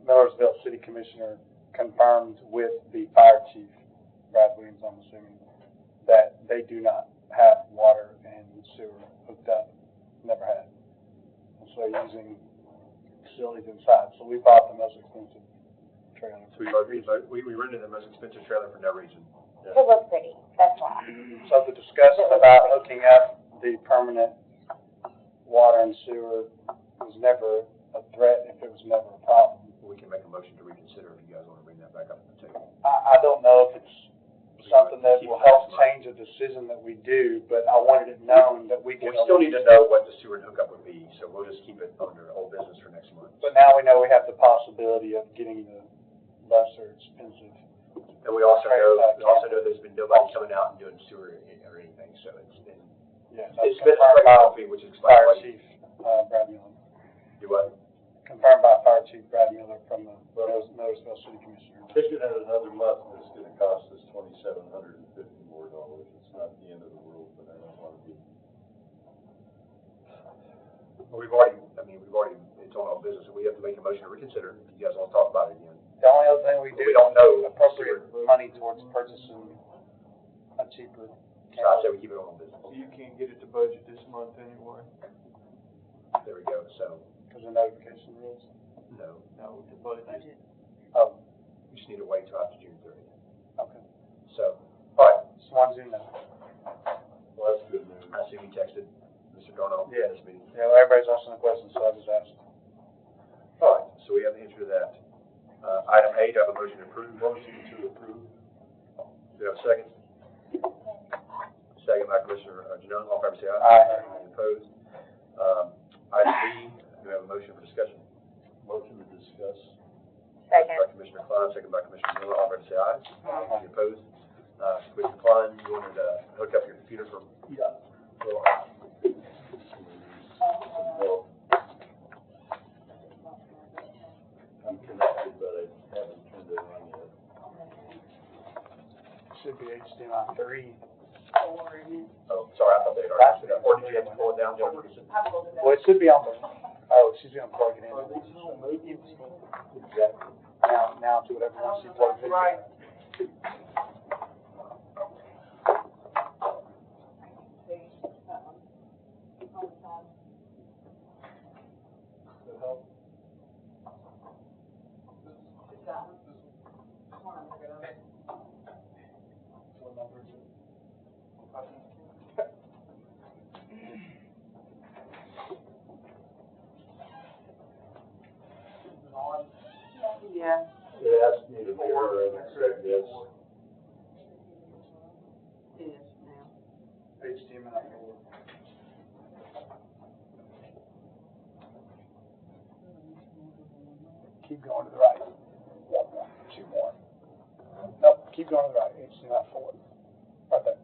Millersville City Commissioner confirmed with the fire chief, Brad Williams, I'm assuming, that they do not have water and sewer hooked up, never had. And so using facilities inside. So we bought the most expensive trailer. so we rented the most expensive trailer for no reason. It looks pretty, that's why. So the discussion about hooking up the permanent water and sewer was never a threat if it was never a problem. We can make a motion to reconsider if you guys want to bring that back up to the table. I don't know if it's something that will help change a decision that we do, but I wanted it known that we We can. still need to know what the sewer hookup would be, so we'll just keep it under old business for next month. But now we know we have the possibility of getting the lesser expensive. And we also know there's been nobody coming out and doing sewer or anything, so it's been, Yeah, it's that's been a confirmed straight by coffee, which is Fire explained. Chief, Brad Miller. Do what? Confirmed by Fire Chief Brad Miller from the Millersville City Commissioner. Kick it out another month, and it's gonna cost us $2,750 more. It's not the end of the world, but I don't wanna be. Well, we've already, it's on our business, so we have to make a motion to reconsider, if you guys want to talk about it again. The only other thing we do We don't know. is appropriate money towards purchasing a cheaper. So I say we keep it on business. You can't get it to budget this month anyway. There we go, so, Because of notification rules. no, No, the budget. Oh, we just need to wait till after June 30th. okay. So, all right, Just wanted you to know. Well, that's good news. I see we texted Mr. Darnell Yeah. in this meeting. Yeah, well, everybody's asking the questions, so I just asked. All right, so we have have an answer to that. Item 8, I have a motion to approve. Motion to approve. Do you have a second? Second by Commissioner Janone. All in favor say aye. Aye. Any opposed? Item B, do we have a motion for discussion? Motion to discuss. Second. By Commissioner Klein, second by Commissioner Miller. All in favor say aye. Any opposed? Commissioner Klein, you wanted to hook up your computer for? Yeah. So, I'm connected, but I haven't turned it on yet. Should be HDMI 3. Oh, sorry, I thought they had already set up. Or did you have to pull it down, Joe Ferguson? Well, it should be on the, oh, she's gonna plug it in. Exactly. Now to whatever one she plugs in. Right. Yeah. It asks me to mirror and said yes. It is now. HDMI 4. Keep going to the right. Two more. Nope, keep going to the right. HDMI 4. Right there.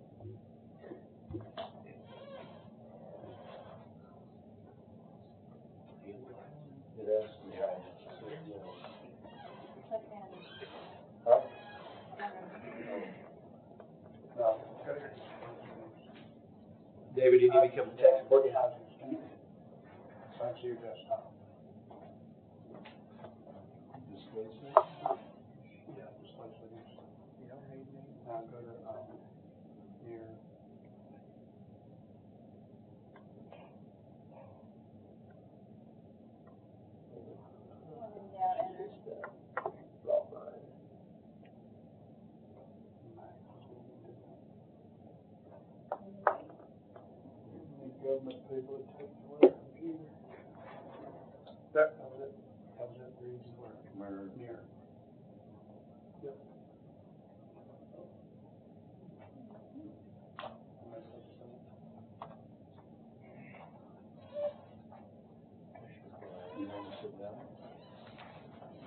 It asks me. Huh? No. David, you need me to come to tech support you? Thanks to your desktop. Displacement? Yeah, displacement. You don't need me. Now go to, here. Government people that take away a computer. That was it. Reads where? Near. Yep. You want to sit down?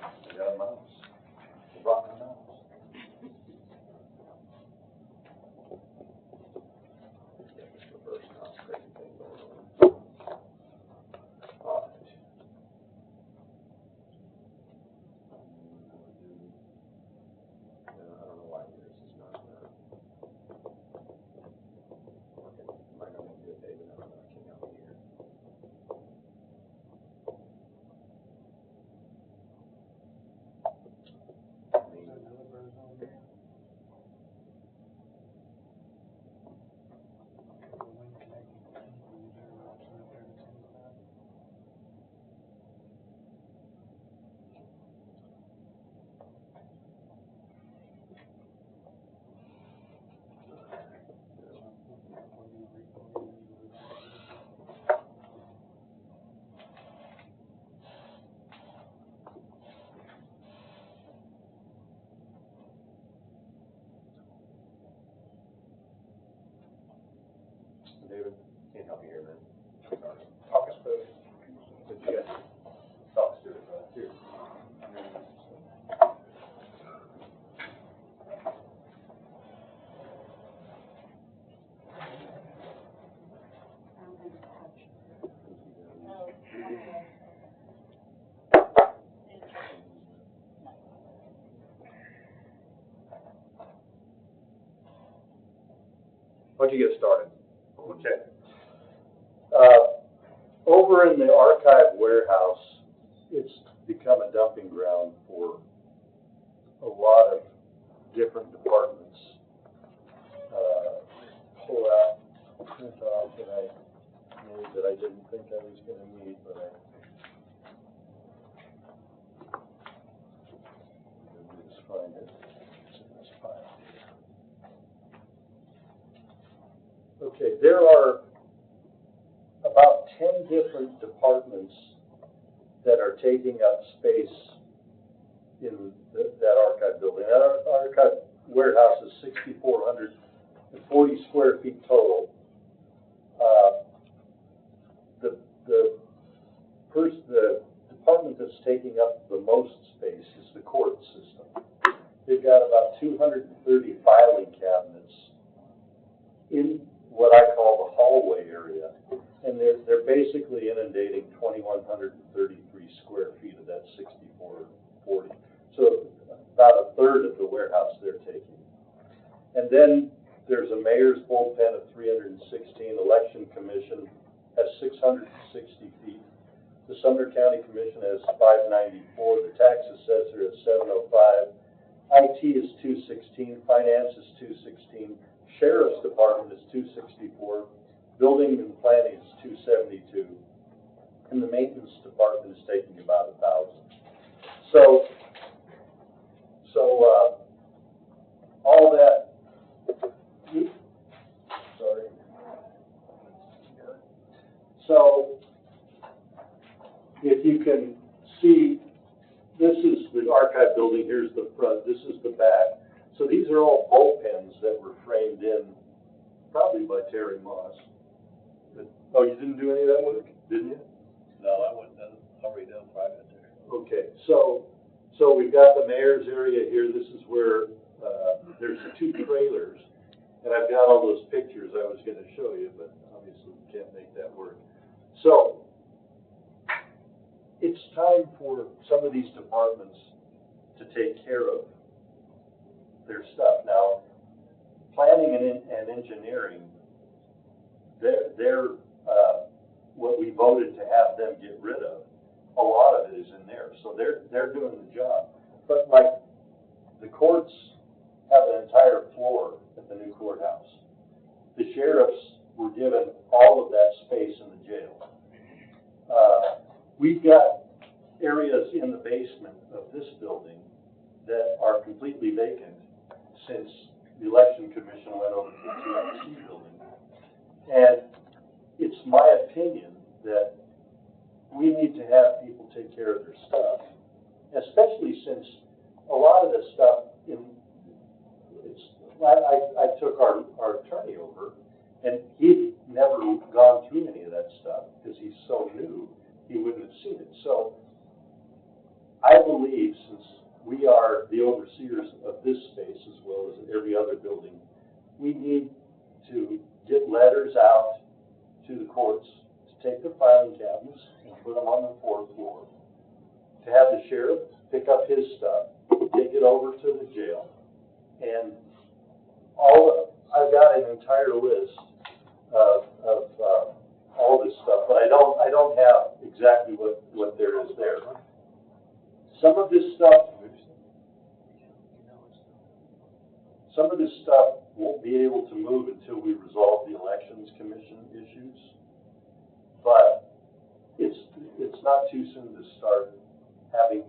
I got a mouse. I brought my mouse. David, can't help you here, man. Sorry. Talk us through it. But you guys talk us through it, right? Here. Why don't you get started? Okay. Over in the archive warehouse, it's become a dumping ground for a lot of different departments. Pull out, print off that I made that I didn't think I was going to need, but I just find it. It's in this file. Okay, there are about 10 different departments that are taking up space in that archive building. That archive warehouse is 6,440 square feet total. The department that's taking up the most space is the court system. They've got about 230 filing cabinets in what I call the hallway area, and they're basically inundating 2,133 square feet of that 6,440. So about a third of the warehouse they're taking. And then there's a mayor's bullpen of 316. Election Commission has 660 feet. The Sumner County Commission has 594. The tax assessor has 705. IT is 216. Finance is 216. Sheriff's Department is 264. Building and Planning is 272. And the Maintenance Department is taking about 1,000. So all that. Sorry. So if you can see, this is the archive building, here's the front, this is the back. So these are all bullpens that were framed in, probably by Terry Moss. But, oh, you didn't do any of that work, didn't you? No, I wouldn't done, already done private there. Okay, so we've got the mayor's area here. This is where there's 2 trailers, and I've got all those pictures I was going to show you, but obviously we can't make that work. So it's time for some of these departments to take care of their stuff. Now, planning and engineering, they're what we voted to have them get rid of. A lot of it is in there, so they're doing the job. But like the courts have an entire floor at the new courthouse. The sheriffs were given all of that space in the jail. We've got areas in the basement of this building that are completely vacant since the Election Commission went over to the TIC building. And it's my opinion that we need to have people take care of their stuff, especially since a lot of this stuff I took our attorney over, and he'd never gone through any of that stuff because he's so new, he wouldn't have seen it. So I believe, since we are the overseers of this space as well as every other building, we need to get letters out to the courts to take their filing cabinets and put them on the 4th floor, to have the sheriff pick up his stuff, take it over to the jail, and I've got an entire list of all this stuff, but I don't have exactly what there is there. Some of this stuff won't be able to move until we resolve the Elections Commission issues, but it's not too soon to start having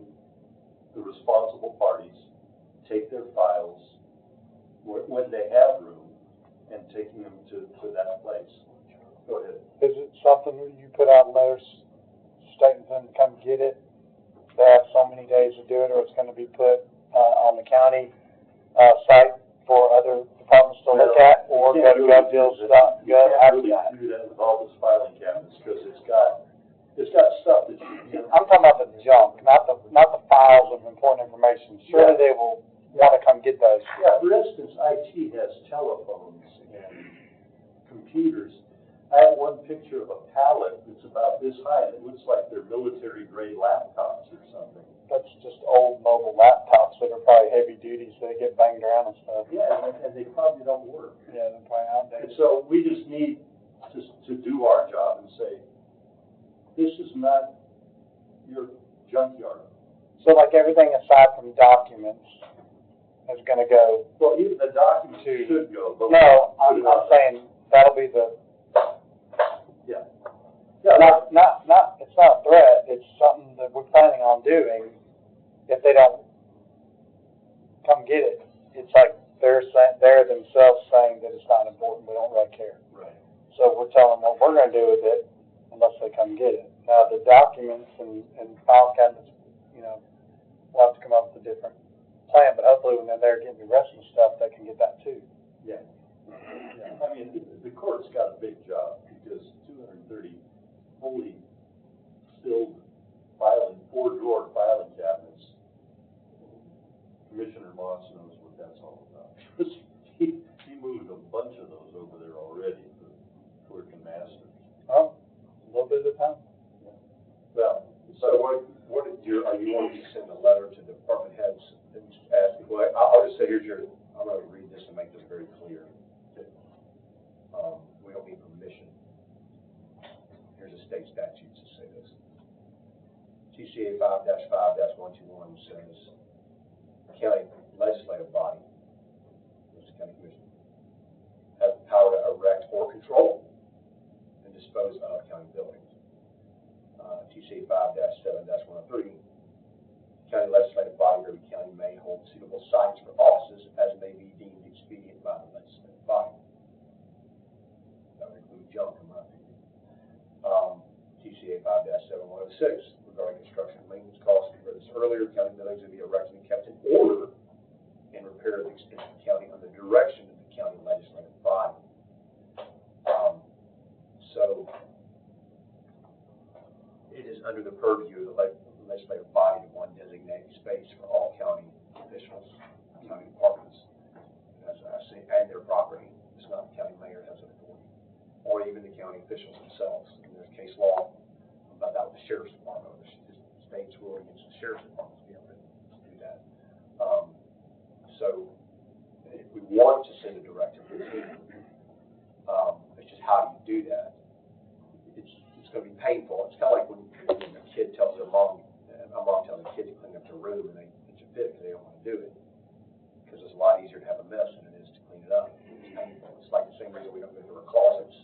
the responsible parties take their files when they have room and taking them to that place. Go ahead. Is it something that you put out letters stating them to come get it? They have so many days to do it, or it's going to be put on the county site for other departments to look at, or go to GovDeals.gov? You can't really do that with all those filing cabinets because it's got stuff that I'm talking about the junk, not the files of important information. Surely they will want to come get those. Yeah, for instance, IT has telephones and computers. I have one picture of a pallet that's about this high, and it looks like they're military-grade laptops or something. That's just old mobile laptops that are probably heavy duty, so they get banged around and stuff. Yeah, and they probably don't work. Yeah, they're probably outdated. And so we just need to do our job and say, this is not your junkyard. So like everything aside from documents is going to go. Well, even the documents should go. But no, I'm saying that'll be the. Yeah. Not. It's not a threat. It's something that we're planning on doing. If they don't come get it, it's like they're themselves saying that it's not important. We don't really care. Right. So we're telling them what we're going to do with it unless they come get it. Now, the documents and file cabinets, you know, we'll have to come up with a different plan, but hopefully when they're there getting the rest of the stuff, they can get that too. Yeah. Yeah, I mean, the court's got a big job because 230 fully filled filing, 4-drawer filing cabinets. Commissioner Moss knows what that's all about. He moved a bunch of those over there already for clerk and masters. Oh, a little bit at a time. Well, so what are you wanting to send a letter to department heads and ask, well, I'll just say, I'm going to read this and make this very clear. That, we don't need permission. Here's a state statute to say this. TCA 5-5-121 says, county legislative body, which is county commission, has the power to erect or control and dispose of county buildings. TCA 5-7-103, county legislative body or the county may hold suitable sites for offices as may be deemed expedient by the legislative body. That would include junk, in my opinion. TCA 5-7106, regarding construction and maintenance costs, we read this earlier, county buildings will be erected and kept in order and repaired at the expense of the county under direction of the county legislative body. So it is under the purview of the legislative body to one designate space for all county officials, county departments, as I say, and their property. It's not the county mayor has authority, or even the county officials themselves. And there's case law about that with the sheriff's department. The state's ruling against the sheriff's department to be able to do that. So if we want to send a directive, we can. It's just how do you do that? It's going to be painful. It's kind of like when a kid tells their mom, a mom tells a kid to clean up their room and they pitch a fit because they don't want to do it. Because it's a lot easier to have a mess than it is to clean it up. It's painful. It's like the same reason we don't go through our closets.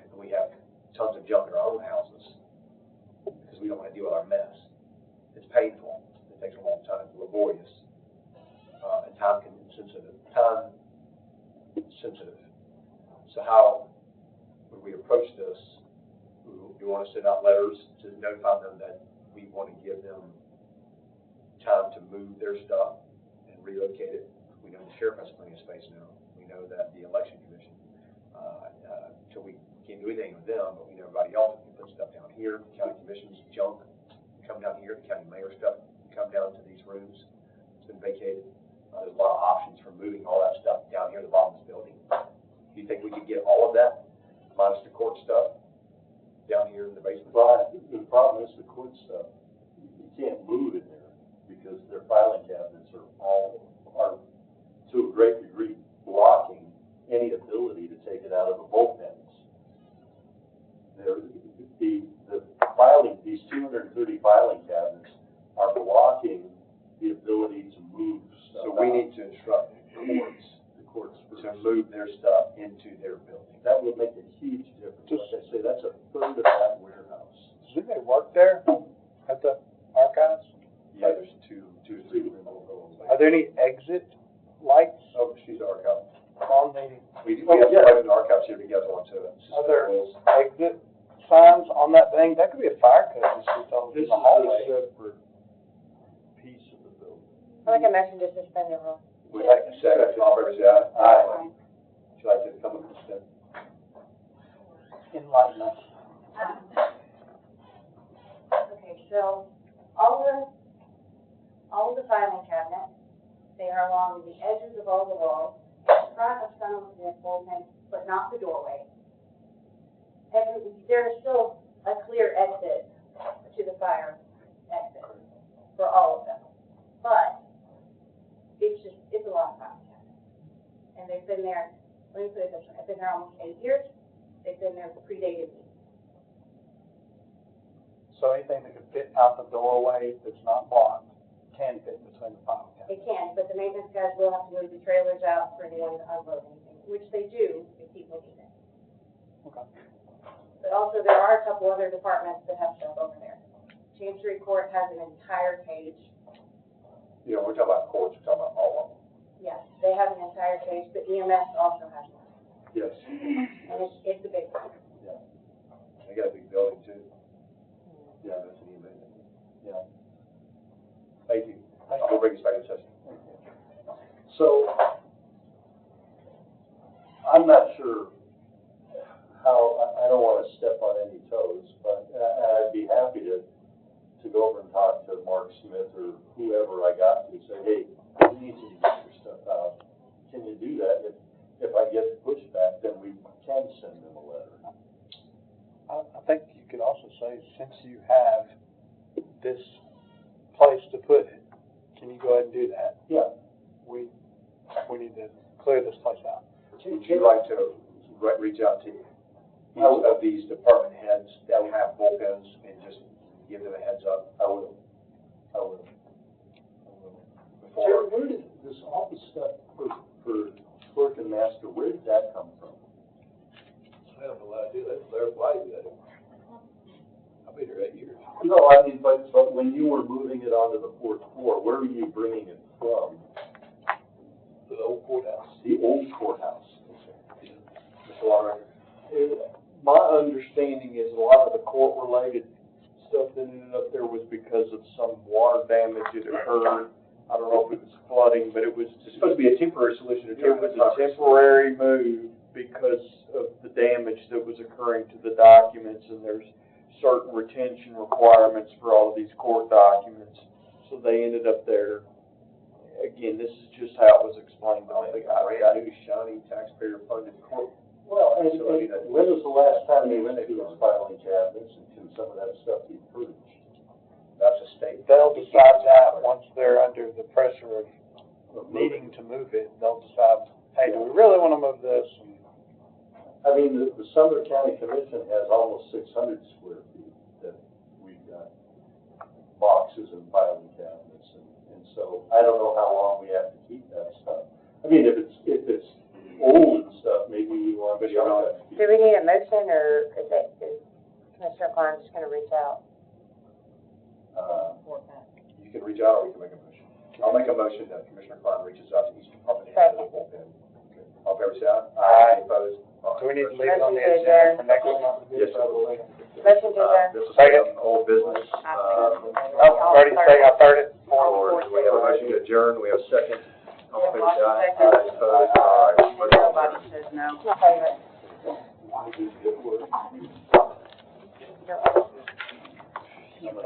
And we have tons of junk in our own houses because we don't want to deal with our mess. It's painful. It takes a long time. It's laborious. And time sensitive. So how would we approach this? We want to send out letters to notify them that we want to give them time to move their stuff and relocate it. We know the sheriff has plenty of space now. We know that the election commission, so we can't do anything with them, but we know everybody else can put stuff down here. The county commission's junk come down here. The county mayor stuff come down to these rooms. It's been vacated. There's a lot of options for moving all that stuff down here to the bottom of this building. Do you think we could get all of that, minus the court stuff, down here in the basement? But the problem is the court stuff, you can't move in there because their filing cabinets are to a great degree blocking any ability to take it out of the bullpens. These 230 filing cabinets are blocking the ability to move stuff. So we need to instruct the courts to move their stuff into their building. That would make a huge difference. Like I say, that's a third of that warehouse. Do they work there at the archives? Yeah, there's two or three remote goals. Are there any exit lights Oh, she's archive. on the, We have somebody in the archives here if you guys want to. are there exit signs on that thing? That could be a fire code just in This is the hallway. a separate piece of the building. I make a motion to suspend the rules. Would like to second, all favors say aye. Aye. Would you like to come and consent? Enlighten us. Okay, so all of the filing cabinets, they are along the edges of all the walls, in front of some of the bullpens, but not the doorway. There is still a clear exit to the fire exit for all of them. But it's a lot of filing cabinets. And they've been there, let me put it this way, I've been there almost 8 years. They've been there predated me. So anything that could fit out the doorway that's not blocked can fit between the file cabinets. It can, but the maintenance guys will have to move the trailers out for anyone to unload anything, which they do if people need it. Okay. But also, there are a couple other departments that have stuff over there. Chancery Court has an entire page. You know, we're talking about courts, we're talking about all of them. Yes, they have an entire page, but EMS also has one. Yes. And it's a big one. They got a big building too. Yeah, that's an email. Yeah. Thank you. We'll bring us back in session. So, I'm not sure how, I don't want to step on any toes, but I'd be happy to go over and talk to Mark Smith or whoever I got to say, hey, you need to get your stuff out. Can you do that? If I get pushback, then we can send them a letter. I think you could also say, since you have this place to put it, can you go ahead and do that? Yeah. We need to clear this place out. Would you like to reach out to each of these department heads that have bullpens and just give them a heads up? I will. Before. Jerry, where did this, all this stuff for clerk and master, where did that come from? I have no idea, that's their why you got it. I've been here 8 years. No, I mean, but when you were moving it onto the fourth floor, where were you bringing it from? The old courthouse. The old courthouse. Mr. Water. My understanding is a lot of the court-related stuff that ended up there was because of some water damage that occurred. I don't know if it was flooding, but it was It's supposed to be a temporary solution. It was a temporary move because of the damage that was occurring to the documents, and there's certain retention requirements for all of these court documents. So they ended up there. Again, this is just how it was explained to me. A brand new, shiny, taxpayer-funded court. Well, and when was the last time you went through those filing cabinets and can some of that stuff be purged? That's a state. They'll decide that once they're under the pressure of needing to move it. They'll decide, hey, do we really want to move this? And I mean, the Sumner County Commission has almost 600 square feet that we've got boxes and filing cabinets, and so I don't know how long we have to keep that stuff. I mean, if it's old and stuff, maybe we want to be on that. Do we need a motion, or is Commissioner Klein just gonna reach out? You can reach out or we can make a motion. I'll make a motion that Commissioner Klein reaches out to each department head of the bullpen. Okay. All in favor, say aye. Aye. Opposed? do we need to leave it on the agenda for next month? Yes, sir. Motion to adjourn. This is old business. Oh, already say I third it. Or we have a motion to adjourn, we have a second. All in favor, say aye. Aye. Opposed? All right. Nobody says no. My favorite. You're